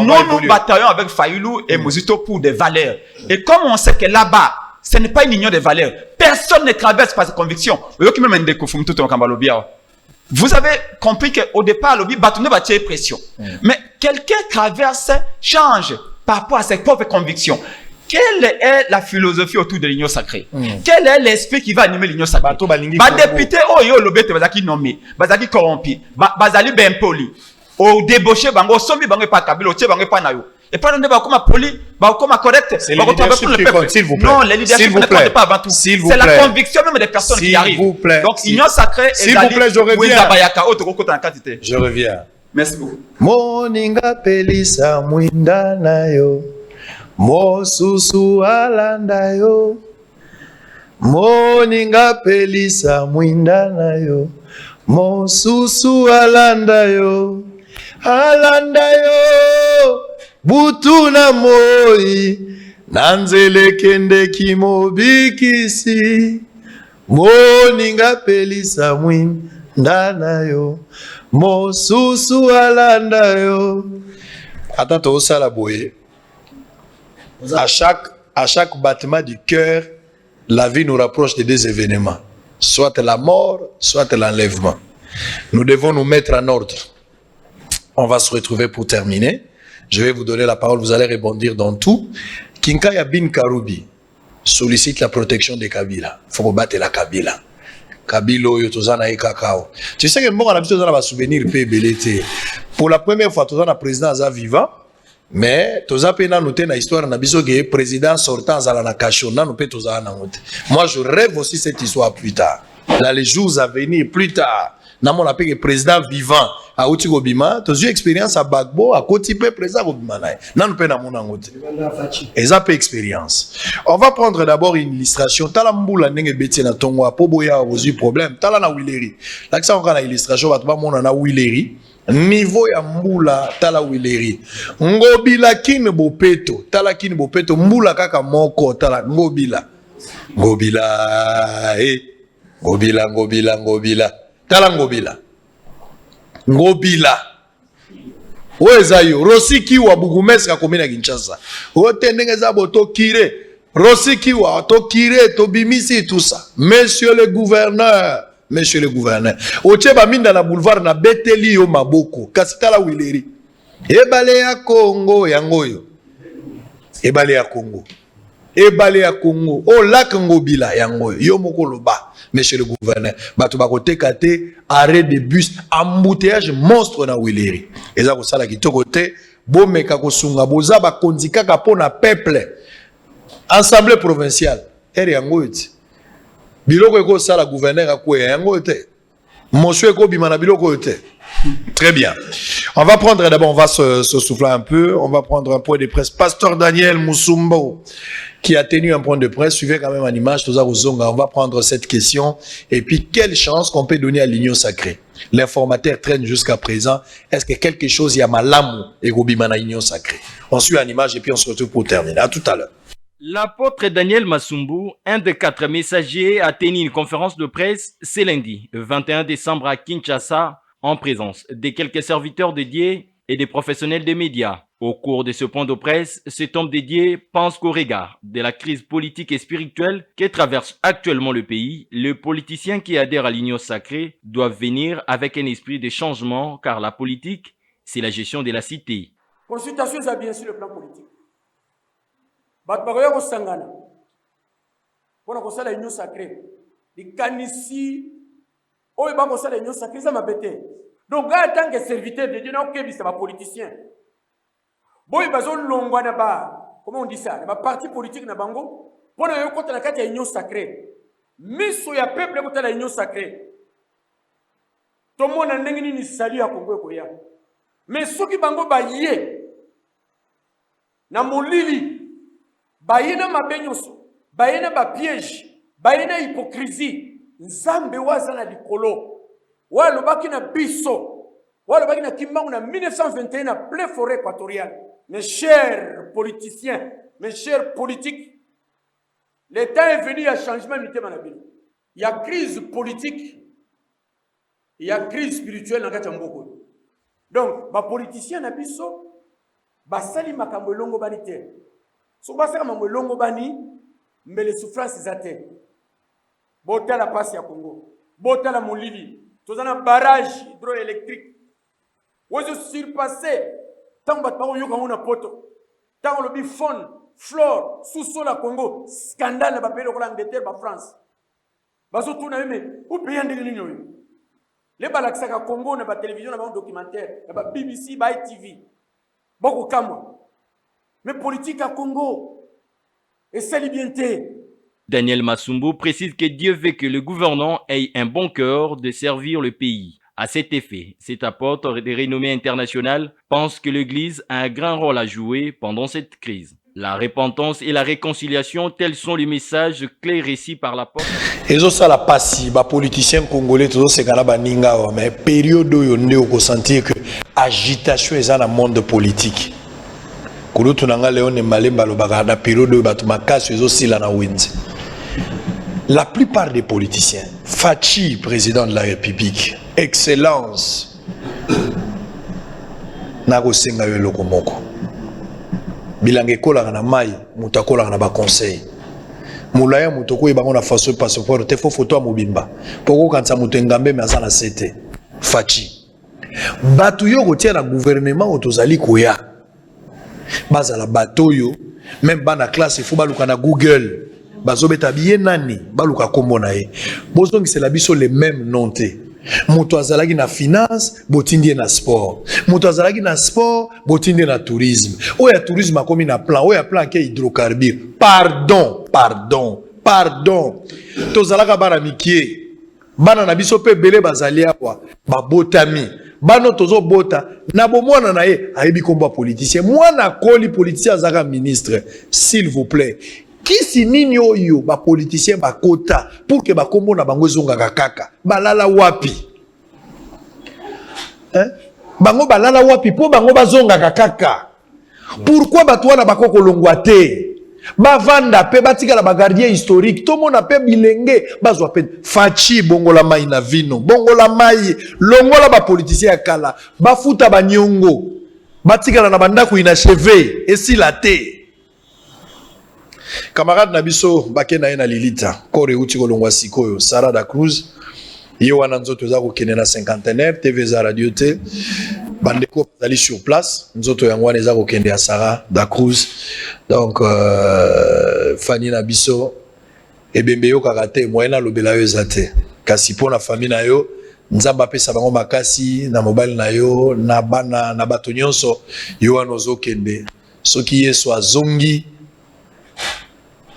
nous bataillons avec Fayulu et Mozito pour des valeurs. Et comme on sait que là-bas, ce n'est pas une union de valeurs. Personne ne traverse par ses convictions. Vous avez compris qu'au départ, le bâtonnet va tirer pression. Mais quelqu'un traverse, change par rapport à ses propres convictions. Quelle est la philosophie autour de l'union sacrée? Quel est l'esprit qui va animer l'union sacrée? Ba député oyo lobete bazaki nommé, bazaki corrompu, bazali ben poli. O débauché bango sombi bango pa Kabila, tie bango pa nayo. Et pas ndeba koma poli, ba koma correct, ba ko travailler pour le peuple. S'il vous plaît. Non, les leadership ne comptent pas avant tout. C'est la conviction même des personnes qui arrivent. S'il vous plaît. Donc union sacrée s'il vous plaît, je reviens. Je reviens. Merci beaucoup. Moninga pelisa mwinda nayo. Mosusu alanda yo moninga pelisa mwinda nayo mosusu alanda yo butu na moi nanzele kende kimobikisi moninga pelisa mwinda nayo mosusu alanda yo. Attends, tu as la boye. À chaque battement du cœur, la vie nous rapproche de deux événements. Soit la mort, soit l'enlèvement. Nous devons nous mettre en ordre. On va se retrouver pour terminer. Je vais vous donner la parole, vous allez rebondir dans tout. Kinkaya Bin Karoubi sollicite la protection de Kabila. Il faut battre la Kabila. Kabila, Yotozana et Kakao. Tu sais que moi, on a besoin de souvenir PBLT. Pour la première fois, Tozana président Aza vivant. Mais toza pena noté na histoire na biso que président sortant à la cachon na noté toza na noté. Moi je rêve aussi cette histoire plus tard. Dans les jours à venir plus tard. Na mon appel président vivant à Outi Gobima, tozu expérience à Bagbo à Kotipe président Gobima na. Na noté na mon noté. Ezap expérience. On va prendre d'abord une illustration. Tala mbula ndenge beti na tongo po boya ozu problème. Tala na Wileri. L'accent on a illustration va ba mona na Wileri. Niveau ya mbula tala wileri ngobila kine bopeto tala kine bopeto mbula kaka moko tala ngobila tala ngobila weza yo Rosiki wa Bugumeska komina ya Kinshasa wote ndenge za boto kire Rosiki wa to kire to bimisi tout ça monsieur le gouverneur. Ocheba minda na boulevard na beteli yo maboko. Kasitala wileri. Ebale ya Congo yangoyo. Ebale ya Congo. O lac Ngobila yangoyo. Yo moko loba. Monsieur le gouverneur. Bato bakote kate arrêt de bus. Embouteillage monstre na wileri. Eza ko sala kitoko te. Bomeka ko sunga boza ba kondika kapona peuple. Assemblée provinciale. Ere yangoyo ti. Biloko eko sala gouverneur akwe yango te. Monsieur eko bimana biloko te. Très bien. On va prendre d'abord, on va se souffler un peu. On va prendre un point de presse. Pasteur Daniel Musumbo, qui a tenu un point de presse. Suivez quand même en image. On va prendre cette question. Et puis, quelle chance qu'on peut donner à l'union sacrée? L'informateur traîne jusqu'à présent. Est-ce que quelque chose y a malamu et gobimana union sacrée? On suit en image et puis on se retrouve pour terminer. À tout à l'heure. L'apôtre Daniel Masumbu, un des 4 messagers, a tenu une conférence de presse ce lundi, 21 décembre à Kinshasa, en présence de quelques serviteurs dédiés et des professionnels des médias. Au cours de ce point de presse, cet homme dédié pense qu'au regard de la crise politique et spirituelle que traverse actuellement le pays, les politiciens qui adhèrent à l'union sacrée doivent venir avec un esprit de changement, car la politique, c'est la gestion de la cité. Consultation, ça bien sûr le plan politique. Batbagoya Sangana, pour qu'on la union sacrée, les canissi, oh, il va qu'on la union sacrée, ça m'a bêté. Donc, en tant que serviteur de Dieu, c'est un politicien. Bon, il va comment on dit ça? Il parti politique na bango, pour qu'on contre la carte union sacrée. Mais sur le peuple, contre la union sacrée. Tout le monde a ni salut à Congo Koya. Mais ceux qui bango baillé, na molili. Bayena mabenyoso, bayena ba piège, bayena hypocrisie, nzambe wazana likolo. Walo baki na biso, walo baki na kimbangu na 1921 na plein forêt équatoriale. Mes chers politiciens, mes chers politiques, le temps est venu à changement militaire manabili. Il y a crise politique, il y a crise spirituelle dans Kachamboko. Donc, ba politiciens na biso, ba sali makambo longo banité. Si on va faire un longo bani, mais les souffrances zate. Bota la passe à Congo. Bota la Molili. Tous un barrage hydroélectrique. Où je suis surpassé. Tant que tu as un poto. Tant que tu as faune, flore, sous-sol à Congo. Scandale dans le pays de l'Angleterre, la France. Parce que tout le monde, où pays en délignant. Les balaxaks à Congo, dans la télévision, dans le documentaire, dans la BBC, dans la ITV. Beaucoup de mais politique à Congo. Et c'est l'ibyenté. Daniel Masumbu précise que Dieu veut que le gouvernant ait un bon cœur de servir le pays. À cet effet, cet apôtre de renommée internationale pense que l'Église a un grand rôle à jouer pendant cette crise. La repentance et la réconciliation, tels sont les messages clés récits par l'apôtre. Et ça la passe, les politiciens congolais, tout ça, c'est quand mais période où on a senti que agitation est dans le monde politique. La plupart des politiciens, Fachi, président de la République, Excellence, na kosenga yo eloko moko bilanga ekolaka na mai moto akolaka na baconseil molaya moto koyeba ngo na faso passeport te fo foto ya mobimba mpo kokanisa moto engambe me aza na se te faci bato yo kotia na gouvernement oyo tozali koya bazala bato oyo même bana classe ifo baluka na Google bazobeta biye nani baluka kombo na ye bozongisela biso le même nom te moto azalaki na finance botindi na sport moto azalaki na sport botindi na tourisme oya tourisme akomi na plan oya plan ke hydrocarbure pardon tozalaka bana mikie bana na biso pe belé bazali awa babotami bano tozo bota na bomwana na ye ayebi kombo politicien mwana koli politicien azaka ministre s'il vous plaît kisi nini oyo ba politicien bakota pour que bakombo na bango ezongaka kaka balala wapi bango balala wapi po bango bazongaka kaka pourquoi bato wana bakoko longwa te bavanda pe batikala ba gardien historique to mona pe bilenge bazwa pe faci bongola mai na vino bongola mai longola ba politicien ya kala bafuta banyongo batikala na bandako inacheve esila te. Camarade Nabiso bakena ena Lilita kore uti kolongwa sikoyo Sarah da Cruz yo wana nzoto za ko kenena cinquantenaire TV za radio te bandeko bazali sur place nzoto yango wana za ko kende ya Sarah da Cruz donc Fanny Nabiso ebembe yo kakate moyena lobela yo ezate kasi pona famille na yo nzamba pesa bango makasi na mobile na yo na bana na bato nyonso yo wana ozokende soki Yesu azongi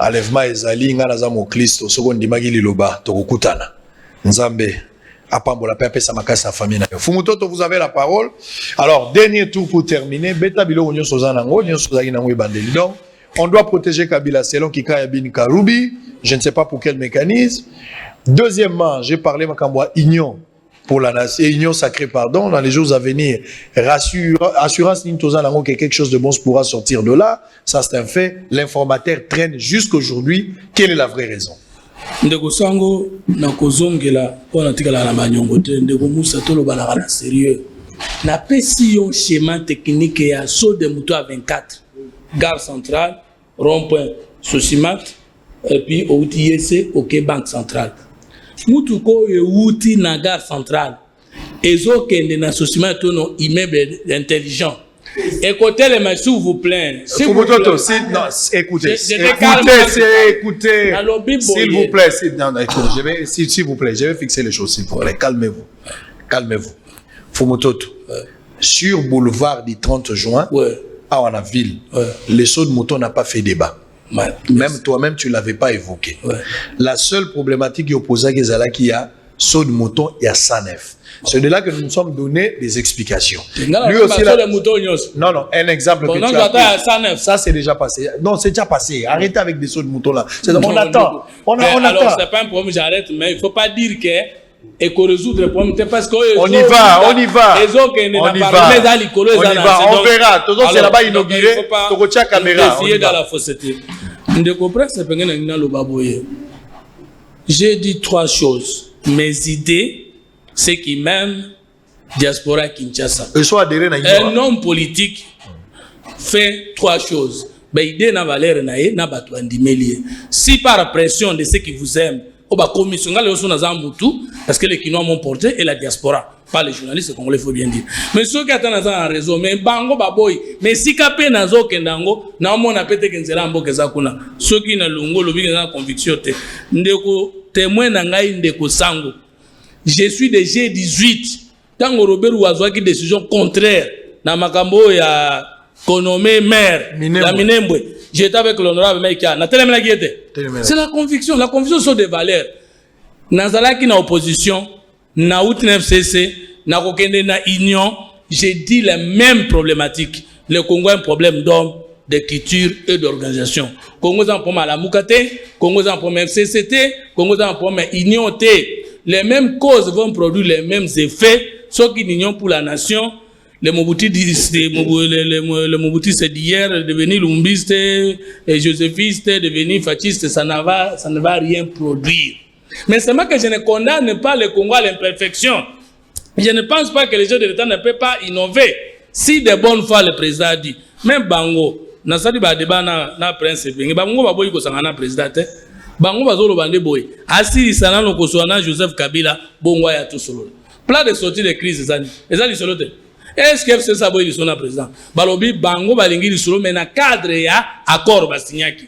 Alevma ezali nga naza mo Kristo soko ndimaki liloba tokukutana nzambe apambola pe apesa makasi na famille na yo Fumutoto vous avez la parole. Alors dernier tour pour terminer beta biloko nyonso za nango nyonso za nango ebandeli donc on doit protéger Kabila selon Kika Yabin Karoubi, je ne sais pas pour quel mécanisme. Deuxièmement, j'ai parlé makambwa union pour la nation, union sacrée pardon dans les jours à venir. Assurance Nintoza Nango que quelque chose de bon pourra sortir de là, ça c'est un fait. L'informateur traîne jusqu'aujourd'hui. Quelle est la vraie raison? Ndeko sango na kozongela pona tikala na manyongo te ndeko musa tolo balaka na sérieux. Na pesi yon schéma technique ya saut de moto à 24. Gare centrale, rond-point Sosimat et puis au TIC OK Banque centrale. Mutuko yuti na gare centrale. Ezo kende na Sosimat tono immeuble intelligent. Écoutez les s'il vous plaît. Écoutez. S'il vous plaît, s'il vous plaît, je vais fixer les choses, s'il vous plaît. Calmez-vous. Calmez-vous. Fumototo. Sur boulevard du 30 juin, à Wanaville, les sauts de moto n'a pas fait débat. Même toi-même, tu ne l'avais pas évoqué. La seule problématique qui oppose à Gezala qui a saut de mouton, il y a 109. C'est de là que nous nous sommes donné des explications. Lui aussi, non, un exemple que tu as. Ça, c'est déjà passé. Non, c'est déjà passé. Arrêtez avec des sauts de mouton là. On attend. On attend. Alors, c'est pas un problème, j'arrête, mais il ne faut pas dire que et qu'on résoudre le problème parce que on y va. On verra. Toujours c'est là-bas inauguré. Tokocha caméra. Dans la fausseté. J'ai dit 3 choses. Mes idées, c'est qui même diaspora Kinshasa. Un homme politique fait 3 choses. Si par pression de ceux qui vous aiment, parce que les Kinois m'ont porté et la diaspora, pas les journalistes congolais, il faut bien dire. Mais ceux qui attendent un réseau, mais bango baboy, mais si capé nazo kendango, na mon apete kenzela mboke zakuna. Ceux qui na lungo lobi na conviction te. Ndeko témoin na ngai ndeko sango. Je suis de G18. Tango Robert Ouazoua qui décision contraire na makambo ya Konome maire la Minembwe. J'étais avec l'honorable Maïka. C'est la conviction. La conviction sont des valeurs. Nazalaki na opposition, na UTNFCC, na Kokende na union, j'ai dit les mêmes problématiques. Le Congo a un problème d'homme, d'écriture et d'organisation. Congo a un problème à la Moukate, Congo a un problème FCCT, Congo a un problème union T. Les mêmes causes vont produire les mêmes effets, sauf qu'une union pour la nation. Le Mobutu c'est d'hier, devenir lumbiste, et joséphiste, devenir fasciste, ça ne va rien produire. Mais c'est moi que je ne condamne pas le Congo à l'imperfection. Je ne pense pas que les gens de l'État ne peuvent pas innover. Si de bonne foi le président dit, même Bango, nasali ba débat na prince Bengi, Bango ba boyi ko sangana président te. Bango ba zolo bande boy. Asi sana no ko soana Joseph Kabila bongwa ya tout solo. Plan de sortie de crise zani. Ezali solo te. Est-ce que c'est ça boy li sona président? Balobi Bango ba lingi li solo mais na cadre ya accord ba signaki.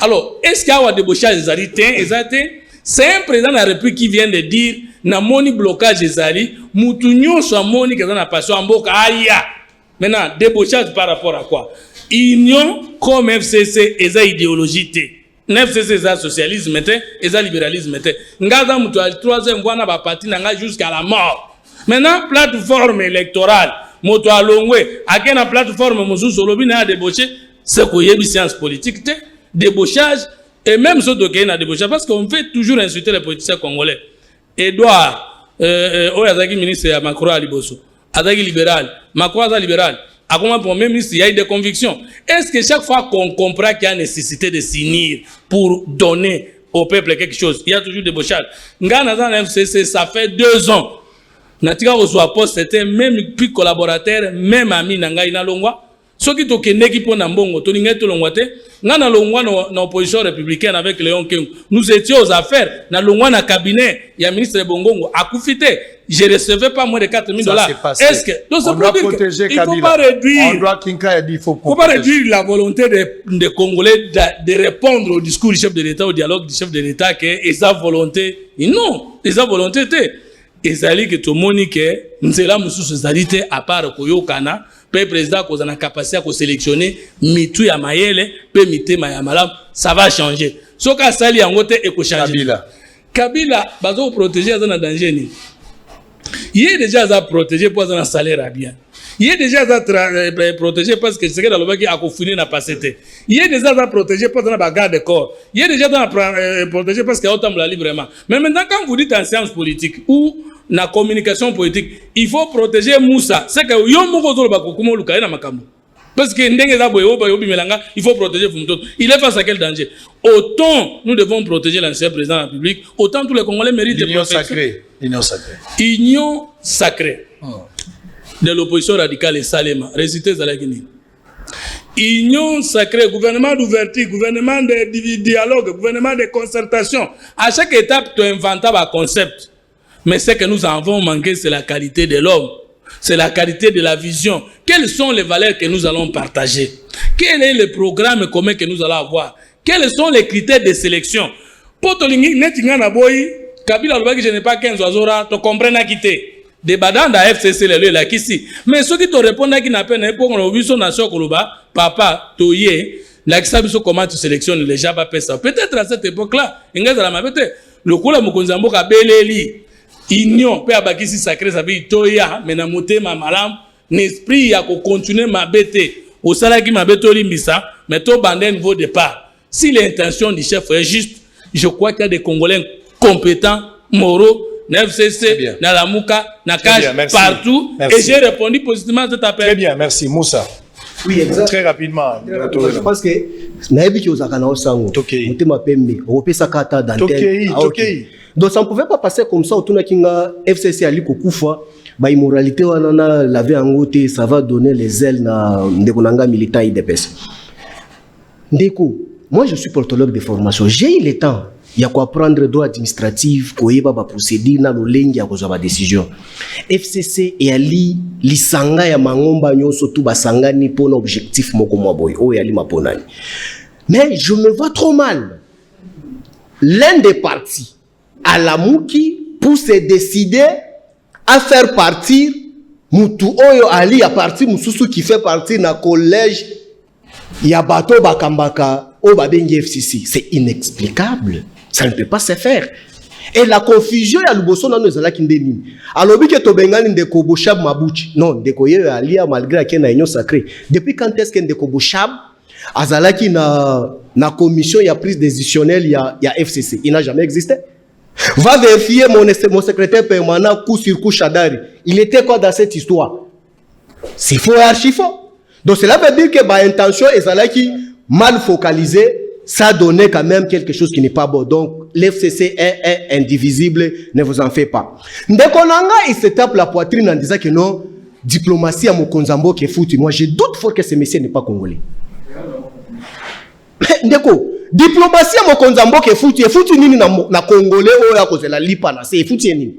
Alors, est-ce qu'il y a des débauchage ezali te? Ezate c'est un président de la République qui vient de dire na moni blocage ezali mutu nyonso amoni que na passion amboka aya. Maintenant, débauchage par rapport à quoi? Union comme FCC eza idéologie te. FCC eza socialisme te, eza libéralisme te. Ngaza mutu al troisième voie na ba parti nanga jusqu'à la mort. Maintenant, plateforme électorale, moto alongwe, akena plateforme mususu lobi na débaucher, c'est ko yebi science politique te, débauchage. Et même ceux qui ont débauché, parce qu'on fait toujours insulter les politiciens congolais. Edouard, Oyazaki ministre à Macron à Liboso, Azaki libéral, Macron à libéral, à comment pour même ministre, il y a eu des convictions. Est-ce que chaque fois qu'on comprend qu'il y a nécessité de s'unir pour donner au peuple quelque chose, il y a toujours des débauchage? Ngana dans l'FCC, ça fait 2 ans. Natika Ozoa Post, c'était même plus collaborateur, même ami Nangaï Nalongwa. Ce qui est qui pour Nambongo, na longwa na opposition républicaine avec Léon King. Nous étions aux affaires, na longwa na cabinet, il y a ministre Bongongo, à Koufité, je ne recevais pas moins de 4 000 $. Est-ce que, donc on doit protéger il ne faut Kabila. pas réduire, on doit Kinka dit, il faut pas réduire la volonté des Congolais de répondre au discours du chef de l'État, au dialogue du chef de l'État, que sa volonté, non, sa volonté était, ezali que tout le monde que nzela mususu zalite à part koyokana pe président ko zana capacité à sélectionner mitu ya mayele pe mitema ya malamu, ça va changer. Soka sali yango te eko changer. Kabila bazo protéger dans danger ni. Il est déjà za protéger pour un salaire bien. Il est déjà protégé parce que c'est que dans le qui a confiné n'a pas été. Il est déjà protégé pour dans la garde de corps. Il est déjà protégé parce qu'il y a autant de librement. Mais maintenant quand vous dites en sciences politiques ou na communication politique, il faut protéger Moussa. C'est que yo moko zo ba kokumo luka na makambo. Parce que ndenge za boyo melanga, il faut protéger Fumto. Il est face à quel danger? Autant nous devons protéger l'ancien président de la République, autant tous les Congolais méritent de protection. Union sacrée. Union sacrée. De l'opposition radicale et Salema. Résultat de la Guinée. Union sacrée, gouvernement d'ouverture, gouvernement de dialogue, gouvernement de concertation. À chaque étape, tu inventes un concept. Mais ce que nous avons manqué, c'est la qualité de l'homme. C'est la qualité de la vision. Quelles sont les valeurs que nous allons partager? Quel est le programme commun que nous allons avoir? Quels sont les critères de sélection? Pour te dire, Kabila, je n'ai pas 15 oiseaux, tu comprends à quitter. Des badans da FCC les là ici. Mais ceux qui te répondent qui n'a pas pour qu'on vu son nation Koloba, papa, toye, la qui comment tu sélectionnes les gens pas ça. Peut-être à cette époque-là, le coup la Mokonzambo ka beleli, union pe abakisi sacré ça veut toya, mais na motema malam, l'esprit ya ko continuer ma bête. Au sala qui ma bête limbisa, mais to bandé niveau départ. Si l'intention du chef est juste, je crois qu'il y a des Congolais compétents, moraux, FCC, na la Mouka, na Cache, partout. Merci. Et j'ai répondu positivement à cet appel. Très bien, merci. Moussa. Oui, exactement. Très rapidement. Je pense que naebi ki ozaka na osango. Motema pembe. Opesa kata dantelle. Donc ça ne pouvait pas passer comme ça autour kinga FCC ali kokufa. Ba immoralité wana na laver en te, ça va donner les ailes na ndekonanga militant IDPS. Ndeko, moi je suis portologue de formation. J'ai eu le temps. Il y a quoi prendre droit administratif, koyeba ba procédure na lolengi ya kozwa ba décision. FCC et ali lisanga ya mangomba nyonso tu basangani pour objectif moko mwa boy. O ya li maponani. Mais je me vois trop mal. L'un des partis à la Mouki pour se décider à faire partir Moutou Oyo Ali à partir Moussousou qui fait partie na collège Yabato Bakambaka au Babengi FCC. C'est inexplicable. Ça ne peut pas se faire. Et la confusion, il y a le bosson dans nos alaki ndeni. Alors, que to bengani ndeko boshab mabuchi. Non, ndeko ye alia malgré qu'il y a une union sacrée. Depuis quand est-ce que ndeko boshab azalaki na commission, il y a prise décisionnelle, il y a FCC. Il n'a jamais existé. Va vérifier mon secrétaire permanent coup sur coup Chadari. Il était quoi dans cette histoire? C'est faux et archi faux. Donc cela veut dire que ma intention est mal focalisée. Ça donnait quand même quelque chose qui n'est pas bon. Donc, l'FCC est indivisible, ne vous en faites pas. Ndekonanga, il se tape la poitrine en disant que non, diplomatie à Mokonzambo qui est foutu. Moi, je doute fort que ce monsieur n'est pas congolais. Ndeko, diplomatie à Mokonzambo qui est foutu nini na congolais ou ya cause la lipa na c'est foutu nini.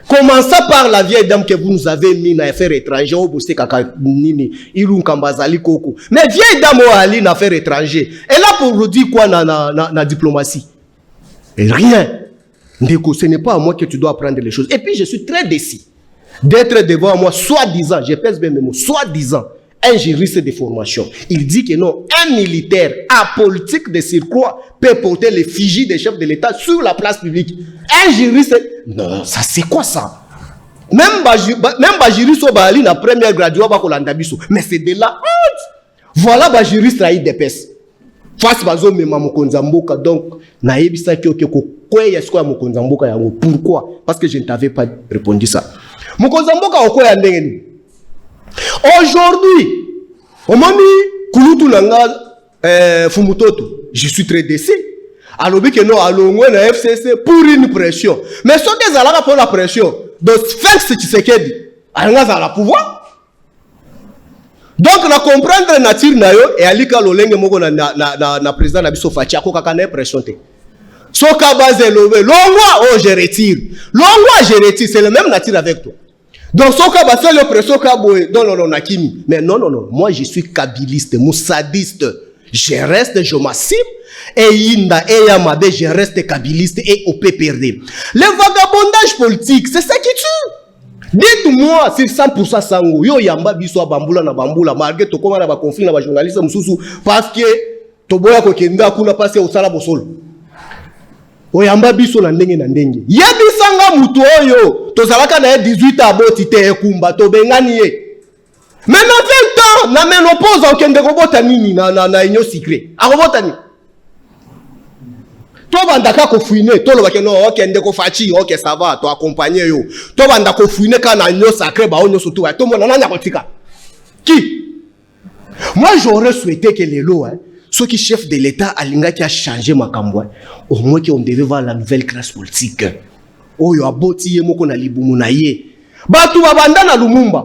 Commençons par la vieille dame que vous nous avez mis dans affaires étrangères au bossé kaka nini Ilun Kambazali Koko. Mais vieille dame au ali dans affaires étrangères. Elle a pour vous dire quoi na diplomatie? Et rien. Ndeko, ce n'est pas à moi que tu dois apprendre les choses. Et puis je suis très déçu d'être devant moi, soi-disant, je pèse bien mes mots, soi-disant, un juriste de formation. Il dit que non, un militaire apolitique de surcroît peut porter l'effigie des chefs de l'État sur la place publique. Un juriste, non, ça c'est quoi ça? Même juriste au Bali, la première graduée, mais c'est de la honte. Voilà, juriste à IDPS. Face bazo me Mokonzamboka, donc, naïbisa kyoko, quoi yasko Mokonzamboka yango. Pourquoi? Parce que je ne t'avais pas répondu ça. Mokonzamboka okoya ndengeni. Aujourd'hui, au moment Kulutu Nanga Fumutoto, je suis très déçu. Alors que nous allons na FCC pour une pression. Mais ce que ça pour la pression, donc Félix Tshisekedi, anga za la pouvoir. Donc na comprendre nature na yo et alika lolenge moko na président na biso Fachi akoka kana pression te. Soka base lobé, longwa oh je retire. Longwa je retire, c'est le même nature avec toi. Donc, non, Nakimi. Mais non, moi je suis kabiliste, moussadiste. Je reste, je m'assume. Et Inda, et Yamabe, je reste kabiliste et au PPRD. Le vagabondage politique, c'est ça qui tue. Dites-moi, c'est 100% sango. Yo yamba biso bambula na bambula. Malgré to koma na ba conflit na ba journaliste mususu. Parce que, toboya ko kenda kuna passé au sala bosolo. Oyamba biso na ndenge na ndenge. Yebisanga mutu oyo tozalaka na 18 aboti te ekumba to bengani ye. Mais na 20 ans na ménopause okende kobota nini na union secret. Akobota ni. To bandaka ko fuine to lobake no okende ko fachi OK ça va to accompagner yo. To bandaka ko fuine kana union sacré ba onyo soto to mona nanya kotika. Qui? Moi j'aurais souhaité que les lots ceux qui chef de l'État alinga qui a changé ma camboué, au moins qu'on devait voir la nouvelle classe politique. Oh yo aboti ye moko na libumu na ye. Batu babanda na Lumumba.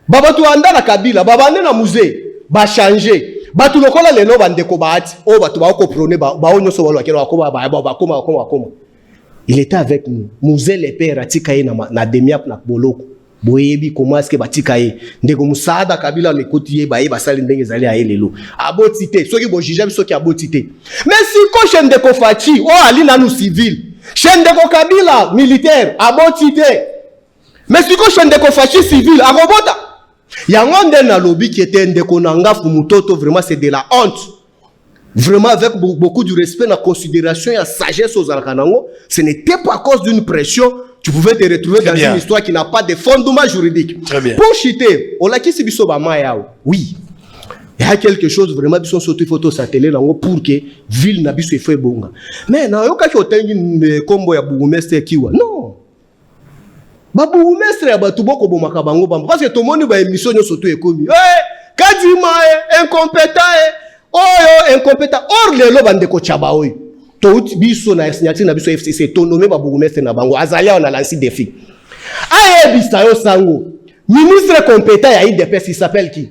Babatu anda na Kabila, babanda na musée, ba changer. Batu lokola leno bandeko baati, oh batu ba ko prôner ba onyo so walo akelo ba koma. Il était avec nous. Musée les pères atika ye na demiap na boloko. Boyebi komaske batika ye ndeko musada Kabila lekoti ye baye basali ndenge zali a elelo aboti te soki bo jija soki aboti te mais si ko chaîne de Fachi o ali na nous civil chaîne de Kabila militaire aboti te mais si ko chaîne de Fachi civil akobota yango nde na lobby qui était ndeko nanga Fumutoto vraiment c'est de la honte. Vraiment avec beaucoup de respect, la considération et la sagesse aux Alkanango, ce n'était pas à cause d'une pression, tu pouvais te retrouver dans une histoire qui n'a pas de fondement juridique. Très bien. Pour chiter, on l'a qui c'est biso bama yao. Oui. Il y a quelque chose vraiment biso sauté photo satellite pour que ville na biso fait bonga. Mais na yo kaki otengi kombo ya bourgmestre kiwa. Non. Ba bourgmestre ya batu boko bomaka bango bamba parce que tout le monde ba émission nyo soto ekomi. Kadima incompétent oh incompétent or lelo bandeko chaba oyo to biso na signature na biso FCC to nommé ba bourgmestre na bango azalia on a lancé défi aye bisayo sango ministre compétent ya IDPS il s'appelle qui?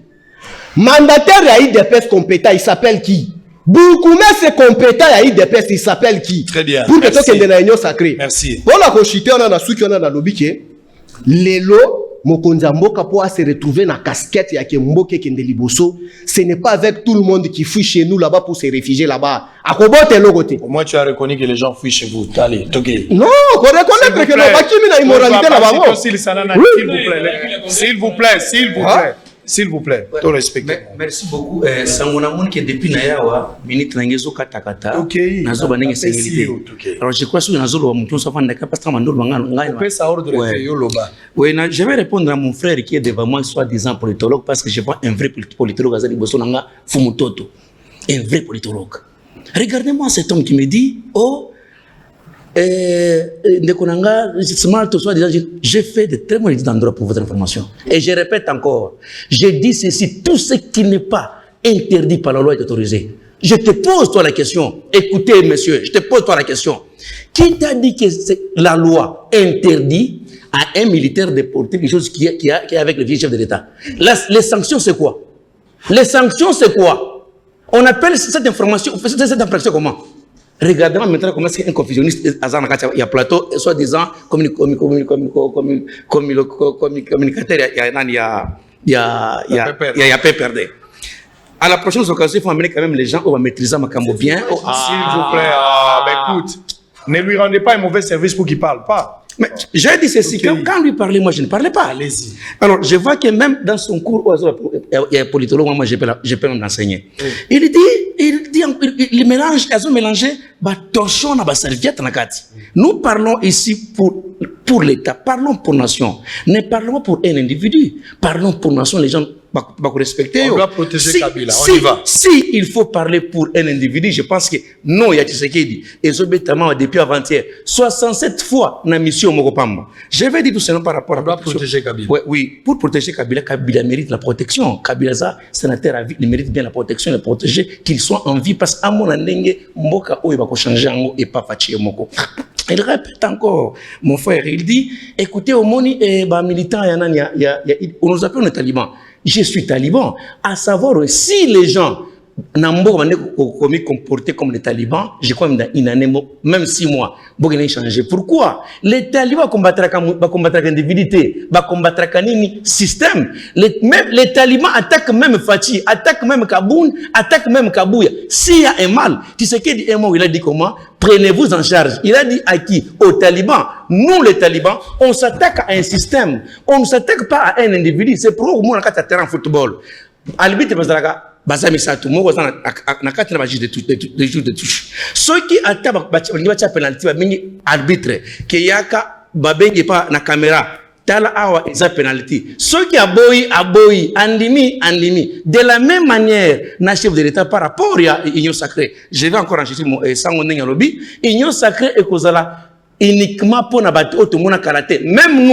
Mandataire ya IDPS compétent il s'appelle qui? Bourgmestre compétent ya IDPS il s'appelle qui? Très bien. Pour que to kende na union sacrée. Merci. Pour la kochiter on a na suki on a na lobby ke lelo Mokonzamboka pour se retrouver dans la casquette ya Kemboke Kende Liboso, ce n'est pas avec tout le monde qui fuit chez nous là-bas pour se réfugier là-bas. Au moins tu as reconnu que les gens fuient chez vous. Allez, toquez. Non, on reconnaît que le Bakimi n'a immoralité là-bas. S'il vous plaît. S'il vous plaît, tout respect. Merci beaucoup. Sangonamon qui est depuis Nayawa, minute nangezo katakata. Ok. Nazo banenge sécurité. Alors je crois que nazo lo mouton sa fanda parce que mandol bangana. Peut ça ordre de Yoloba. Oui, je vais répondre à mon frère qui est devant moi, soi-disant politologue, parce que je vois un vrai politologue Azali Bosonanga Fumutoto. Un vrai politologue. Regardez-moi cet homme qui me dit, oh, j'ai fait de très bonnes études en droit pour votre information. Et je répète encore, je dis ceci, tout ce qui n'est pas interdit par la loi est autorisé. Je te pose toi la question. Écoutez, monsieur, je te pose toi la question. Qui t'a dit que la loi interdit à un militaire de porter quelque chose qui est avec le vieux chef de l'État? Les sanctions, c'est quoi? Les sanctions, c'est quoi? On appelle cette information, cette infraction comment? Regardez maintenant comment c'est un confusionniste, il y a plateau, soi-disant communicateur, il y a PPRD. À la prochaine occasion, il faut amener quand même les gens, on va maîtriser ma cambo bien. S'il vous plaît, écoute, ne lui rendez pas un mauvais service pour qu'il ne parle pas. Mais j'ai dit ceci, quand lui parlait, moi je ne parlais pas. Allez-y. Alors, je vois que même dans son cours, il y a un politologue, moi je peux l'enseigner. Il mélange, ils ont mélangé, torchon na serviette na kati. Nous parlons ici pour l'État, parlons pour nation. Ne parlons pour un individu, parlons pour nation, les gens vont respecter. On doit protéger Kabila, on y va. Si il faut parler pour un individu, je pense que non, il y a Tshisekedi. Et Zobetama, depuis avant-hier, 67 fois na mission Mokopamba. Je vais dire tout simplement par rapport à... On doit protéger Kabila. Oui, pour protéger Kabila, Kabila mérite la protection. Kabila, sénateur à vie, il mérite bien la protection, le protéger, qu'il soit en vie, parce qu'à mon andenge, Mboka, il va changer et pas Fachi Moko. Il répète encore, mon frère, il dit, écoutez, au Moni, militants, on nous appelle les talibans. Je suis taliban. À savoir, si les gens n'ont pas comporté comme les talibans, je crois une année, même 6 mois, ils vont changer. Pourquoi? Les talibans combattront l'individualité, combattront le système. Les talibans attaquent même Fachi, attaquent même Kaboun, attaquent même Kabouya. S'il y a un mal, tu sais qu'il dit un mot, il a dit comment? Prenez-vous en charge. Il a dit à qui? Aux talibans. Nous, les talibans, on s'attaque à un système. On ne s'attaque pas à un individu. C'est pour nous, on a un terrain de football. Albitre, bazami satu moko na kati na juge de touche ceux qui attaquent ba penalty ba mingi arbitre ke yaka babengi pa na caméra tala awa eza penalty ceux qui aboyi andimi de la même manière na chef de l'État par rapport à union sacrée. Je vais encore enregistrer mon sango ndenge lobi union sacrée et kozala uniquement pour tout le monde karaté. Même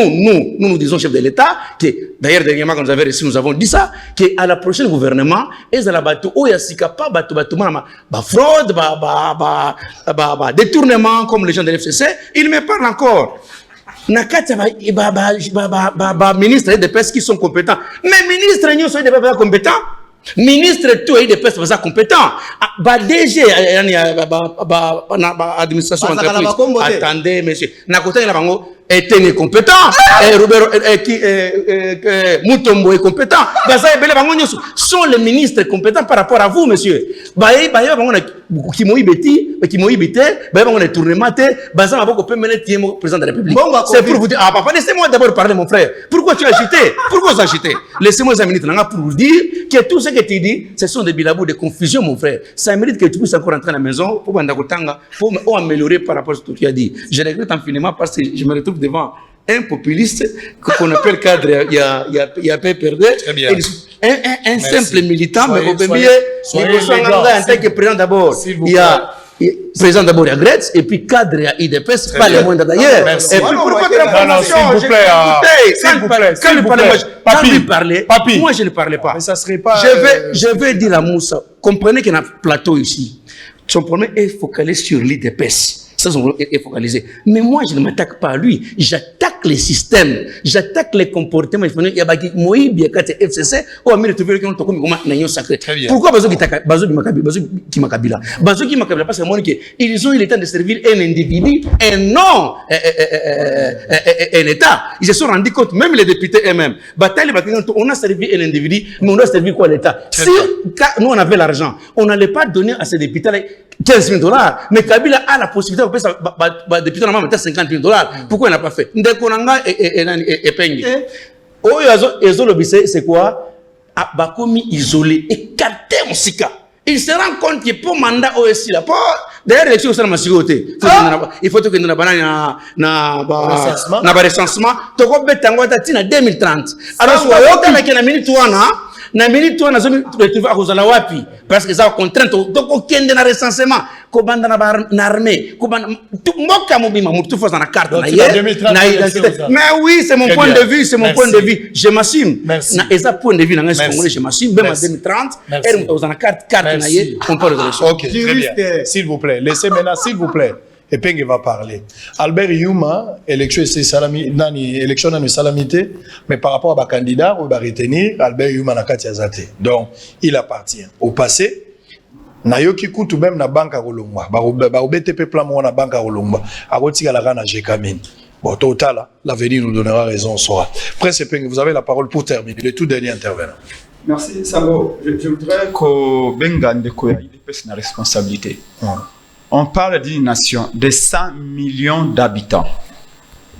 nous disons chef de l'État, que d'ailleurs dernièrement quand nous avons reçu, nous avons dit ça, qu'à la prochaine gouvernement, ils allaient battre, oh yasika pas battre, fraude, détournement comme les gens de l'FCC, ils me parlent encore. Nakati ministre des pêches qui sont compétents. Mais ministre nous sont des pêches compétents. Ministre tout est des pêches compétents. DG administration entreprise. Attendez monsieur. Nakota na bango est compétent. Robert Mutombo est compétent. Sont les ministres compétents par rapport à vous, monsieur. Qui m'ont ibité, tournement, président de la République. C'est pour vous dire, papa, laissez-moi d'abord parler, mon frère. Pourquoi tu as agité? Pourquoi vous agitez? Laissez-moi examiner pour vous dire que tout ce que tu dis, ce sont des bilabos de confusion, mon frère. Ça mérite que tu puisses encore rentrer à la maison pour améliorer par rapport à ce que tu as dit. Je regrette infiniment parce que je me retrouve devant un populiste qu'on appelle cadre, il y a PPRD, un simple militant, mais au premier, en tant que président d'abord, il y a président d'abord il y a Gretz, et puis cadre à IDPS, pas les moindres d'ailleurs. Et puis pour votre information, quand lui parlait, moi je ne parlais pas. Je vais dire à Moussa, comprenez qu'il y a un plateau ici. Son problème est focalisé sur l'IDPS. Ça, est focalisé. Mais moi, je ne m'attaque pas à lui. J'attaque les systèmes. J'attaque les comportements. Il y a des Moïbi, FCC, ou Amir Touveri qui ont tombé comme un agneau sacré. Pourquoi Bazo qui Makabila? Bazo qui Makabila, parce qu'ils ont eu le temps de servir un individu et non un État. Ils se sont rendus compte, même les députés eux-mêmes. On a servi un individu, mais on doit servir quoi l'État? Si nous, on avait l'argent, on n'allait pas donner à ces députés-là $15 000. Mais Kabila a la possibilité de payer ça, député normalement $50 000. Pourquoi il n'a pas fait? Ndekonanga et Pengi. C'est quoi? Bakomi isolé, écarté en sika. Il se rend compte que pour mandat OSI là, d'ailleurs l'élection c'est la sécurité. Il faut que nous na recensement. Toko betango tatina 2030. Alors soyoka na kena minute wana. Na minute wana zo retrouver à Rosala wapi parce que ça contrainte donc aucun de na recensement kobanda na armée, kobanda mboka mobima mutu faut na carte na identité. Mais oui, c'est mon point de vue, c'est mon point de vue. Je m'assume. Na eza point de vue na ngasi congolais, je m'assume même en 2030, elle mutu na carte na ye, on parle de l'élection. OK, très bien. S'il vous plaît, laissez maintenant s'il vous plaît. Et Peng va parler. Albert Yuma, élection nani salamité, mais par rapport à ma candidat, on va retenir Albert Yuma na kati azate. Donc, il appartient au passé. Na yoki kutu même na banque à Rolomba, ba BTP plan mo na banque à Rolomba, a rotika la rana Jekamine. Bon, total, l'avenir nous donnera raison sera. Prince Peng, vous avez la parole pour terminer, le tout dernier intervenant. Merci Sango. Je voudrais que Bengande Koya il pèse une responsabilité. On parle d'une nation de 100 millions d'habitants.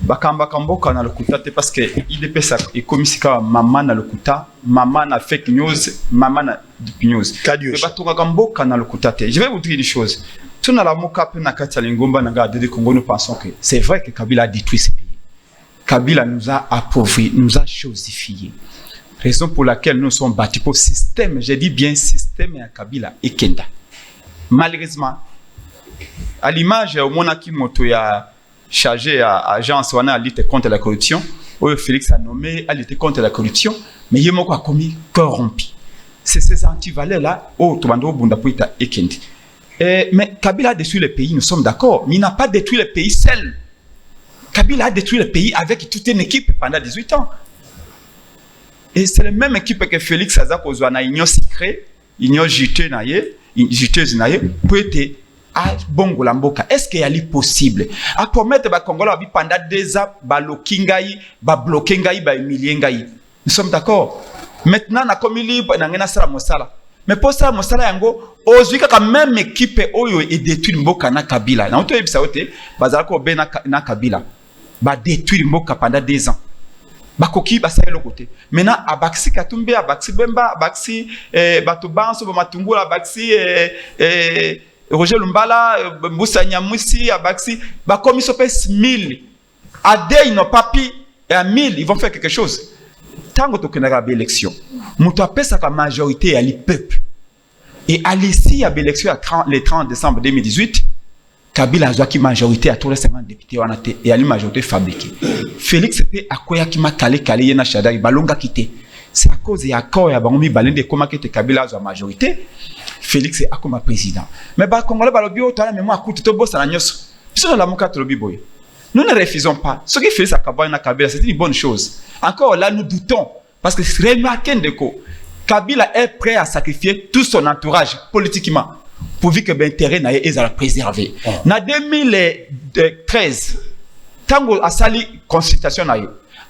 Bakamba Kamboka na lokuta parce que IDPS est comme si maman na lokuta, maman na fake news, maman na news. Mais Batoka Kamboka na lokuta. Je vais vous dire une chose. Tout na la moka pe na kati lingomba na garde de Congo, nous pensons que c'est vrai que Kabila a détruit ce pays. Kabila nous a appauvris, nous a chosifiés. Raison pour laquelle nous sommes battus pour système, je dis bien système et Kabila et Kenda. Malheureusement, à l'image au monaki moto ya chargé à agence wana à lutte contre la corruption, où Félix a nommé à lutter contre la corruption, mais il a commis corrompu. C'est ces antivaleurs là où Tobando Bundapuita et Kendi. Mais Kabila a détruit le pays, nous sommes d'accord, mais il n'a pas détruit le pays seul. Kabila a détruit le pays avec toute une équipe pendant 18 ans. Et c'est la même équipe que Félix Azak Ozwana, union secret, union juteuse naye, peut être à Bongo Lamboka. Est-ce qu'il y a possible à promettre ba Congolais pendant 2 ans, ba lokingai, ba bloquengai, ba humiliengai. Nous sommes d'accord. Maintenant na comme libre na ngena sala mosala. Mais pour ça mosala yango, ozui ka même équipe oyo et détruire Mboka na Kabila. Na oto ebisa ote, bazala ko be na Kabila. Ba détruire Mboka pendant 2 ans. Bakoki basale le côté. Maintenant abaksi Katumbe, abaksi Bemba, abaksi bato banso ba matungula, abaksi Roger Lumbala, Moussa Nyamousi, abaksi bakomi sopes 1000. À 2 ils n'ont pas pu et à 1000 ils vont faire quelque chose. Tant que tu as une élection, tu as la majorité à le peuple. Et à l'ici, il y a une élection le 30 décembre 2018. Kabila a une majorité à tous les 50 députés et à une majorité fabriquée. Félix P. a quoi qui m'a calé yena chada il balonga quitté. C'est à cause de l'accord ya bangomi balende comment que Kabila a une majorité. Félix est comme président. Mais ba Congolais balobi o tala mémoire coûte to bossa na nyoso. Biso la muka to lobi boy. Nous ne refusons pas. Ce qui fait ça Kabila, c'est une bonne chose. Encore là, nous doutons. Parce que c'est remarqué Kabila est prêt à sacrifier tout son entourage politiquement pourvu que l'intérêt soit préservé. En 2013, Tango a sali consultation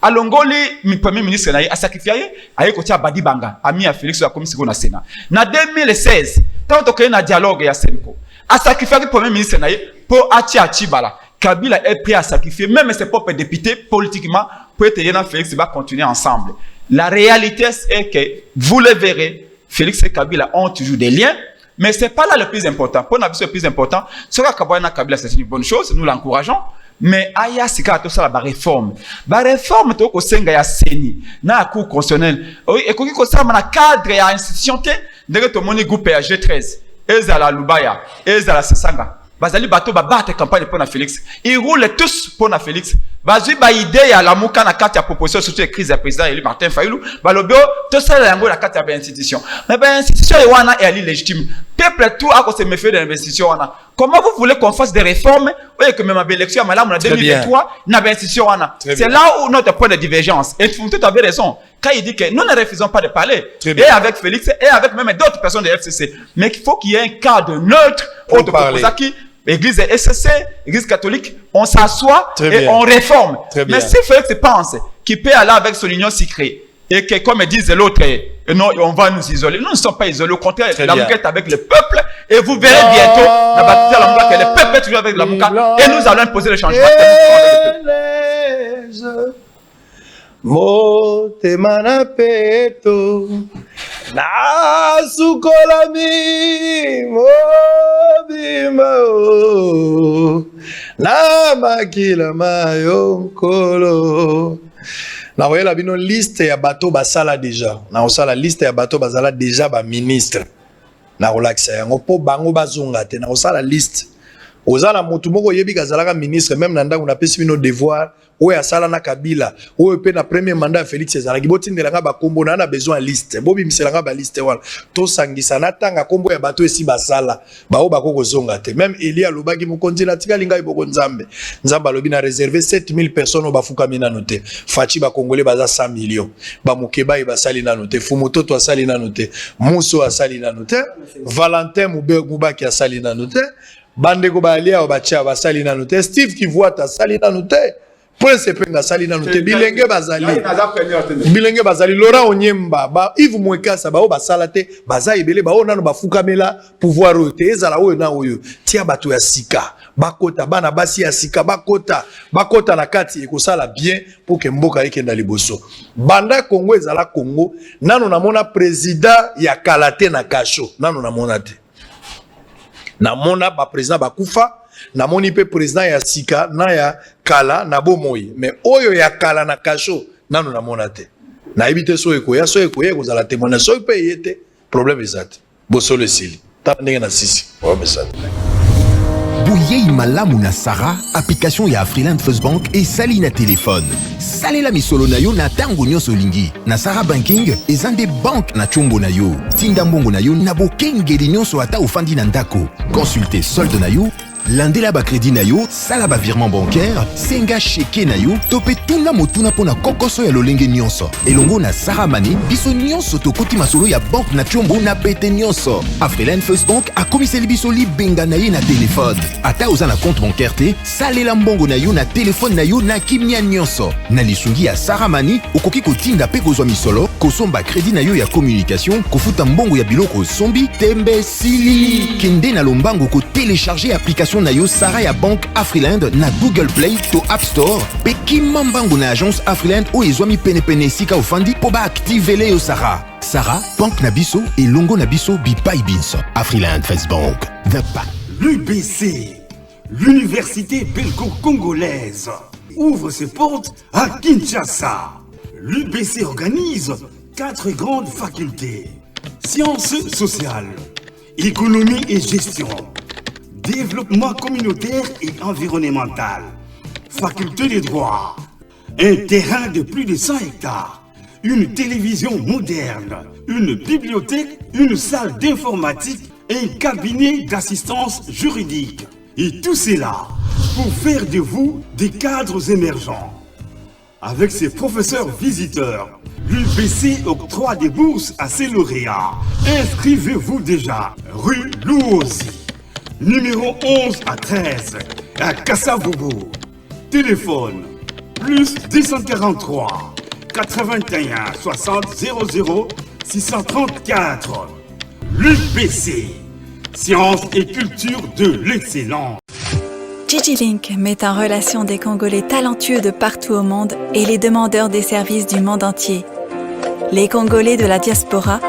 à Longoli, le premier ministre a sacrifié à Badi Banga, ami à Félix à commission na Sénat. En 2016, tant que un dialogue à Senko, a sacrifié le premier ministre pour Achibala. Kabila est prêt à sacrifier même ses propres députés politiquement pour être Félix va continuer ensemble. La réalité est que vous le verrez, Félix et Kabila ont toujours des liens, mais ce n'est pas là le plus important. Pour nous, le plus important, ce que Kabila, c'est une bonne chose, nous l'encourageons. Mais aya sika to sala ba réforme. Ba réforme to ko senga ya seni na cour constitutionnel. Et ko ko sala na cadre ya institution te ndenge to moni groupe ya G13. Ezala Lubaya, ezala Sesanga. Bazali bato ba battre campagne pour na Félix. Ils roulent tous pour na Félix. Bazui ba idée ya la muka na carte ya proposition surtout crise ya président Eli Martin Fayulu. Balobio to sala yango la carte ya institution. Mais ben institution e wana est légitime. Peuple tout a ko se méfier de l'investition wana. Comment vous voulez qu'on fasse des réformes et que même à l'élection madame en 2023 n'a pas institution wana. C'est là où notre point de divergence. Et vous avez raison. Quand il dit que nous ne refusons pas de parler et avec Félix et avec même d'autres personnes de FCC, mais qu'il faut qu'il y ait un cadre neutre pour parler. Église SCC, Église catholique, on s'assoit et on réforme. Mais si Félix pense qu'il peut aller avec son union secrète et que, comme disent l'autre, non, on va nous isoler. Nous ne sommes pas isolés. Au contraire, la Mouka est avec le peuple et vous verrez bientôt que le peuple est toujours avec la Mouka et nous allons imposer le changement. Motema na peto na sukolami mobima o na makila mayo nkolo na voyela bino liste ya bato basala déjà na osala liste ya bato basala déjà ba ministre na relaxa yango po bango bazonga te na osala liste ozala motu moko yebi kazalaka ministre même na ndango na pesi bino devoir oyo asala na Kabila oyo pe na premier mandat Félix ezalaki botindelanga bakombo na besoin liste bobimiselanga ba liste wala to sangisa na tanga kombo ya bato esi basala bao bakoko zonga te même Elia lobaki mokonzi na tika linga iboko nzambe alobi na réserver 7000 personnes bafukami na note fachi ba congolais baza 100 millions ba mukeba basali na note Fumoto to asali na note Muso asali na note Valentin Mubaki asali na note bandeko balia obacha basali na note Steve Kivuata asali na note Prince Penga sali na note bilenge bazali Laurent Onyemba ba Yves Mwekasa ba o basala te baza ebele ba o nano bafukamela pouvoir ote ezala oyo na oyo tia bato ya sika bakota bana basi ya sika bakota na kati ekosala bien pour que mboka ekenda liboso banda Congo ezala Congo nano namona président ya kalate na kasho nano namona te namona ba président bakufa namoni pe président ya sika na ya kala na bomoi mais oyo ya kala na kasho nano namona te na ebite so ekoya kozala témoignage so pe yete problème ezate bosolo sili ta ndenge na sisi o mesade Bouyei malamu na Sarah, application ya Afriland First Bank et sali na téléphone. Salela misolo na yo na tango nyonso lingi. Na Sarah Banking, ezande bank na chombo na yo. Tinda mbongo na yo na bokengeli nyonso ata ofandi na ndako. Consultez solde na yo, landela ba crédit na yo, sala ba virement bancaire, senga cheke na yo, tope tuna motuna pona kokoso ya lolenge nyonso. Elongo na Sarah Money, biso nyonso tokoti masolo ya bank na chombo na pete nyonso. Afriland First Bank a komiseli biso libenga na ye na téléphone. Ata oza na compte bancaire te, salela mbongo na yo na téléphone na yo na kimia nyonso. Na lisungi ya Sarah Money, okoki kotinda pe kozwa misolo, kosomba crédit na yo ya communication, kofuta mbongo ya biloko sombi, tembe sili. Kende na lombango ko télécharger application na yo Sarah ya Bank Afriland na Google Play to App Store pe kimambango na agence Afriland o ezwami pene sika ofandi po ba activele yo Sarah. Sarah, Bank na biso et longo na biso bipai binso. Afriland First Bank, the bank. L'UBC, l'université belgo-congolaise, ouvre ses portes à Kinshasa. L'UBC organise 4 grandes facultés: sciences sociales, économie et gestion, développement communautaire et environnemental, faculté de droit, un terrain de plus de 100 hectares, une télévision moderne, une bibliothèque, une salle d'informatique et un cabinet d'assistance juridique. Et tout cela pour faire de vous des cadres émergents. Avec ses professeurs visiteurs, l'UBC octroie des bourses à ses lauréats. Inscrivez-vous déjà, rue Louosi, numéro 11 à 13, à Kassavogo. Téléphone, plus 243 81 60 00 634. L'UBC, sciences et culture de l'excellence. DigiLink met en relation des Congolais talentueux de partout au monde et les demandeurs des services du monde entier. Les Congolais de la diaspora,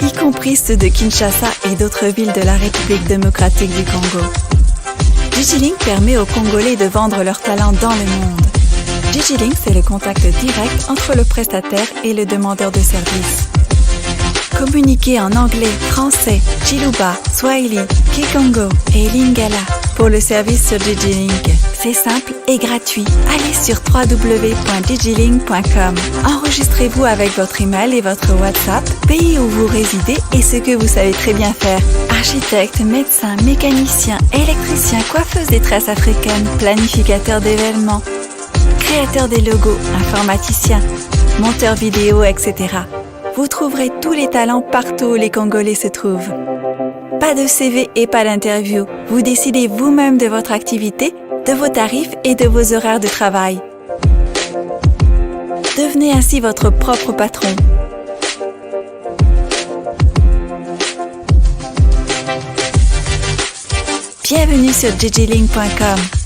y compris ceux de Kinshasa et d'autres villes de la République démocratique du Congo. DigiLink permet aux Congolais de vendre leurs talents dans le monde. DigiLink, c'est le contact direct entre le prestataire et le demandeur de services. Communiquez en anglais, français, Chiluba, Swahili, Kikongo et Lingala pour le service sur DigiLink. C'est simple et gratuit. Allez sur www.digilink.com. Enregistrez-vous avec votre email et votre WhatsApp, pays où vous résidez et ce que vous savez très bien faire. Architecte, médecin, mécanicien, électricien, coiffeuse des tresses africaines, planificateur d'événements, créateur des logos, informaticien, monteur vidéo, etc. Vous trouverez tous les talents partout où les Congolais se trouvent. Pas de CV et pas d'interview. Vous décidez vous-même de votre activité, de vos tarifs et de vos horaires de travail. Devenez ainsi votre propre patron. Bienvenue sur digilink.com.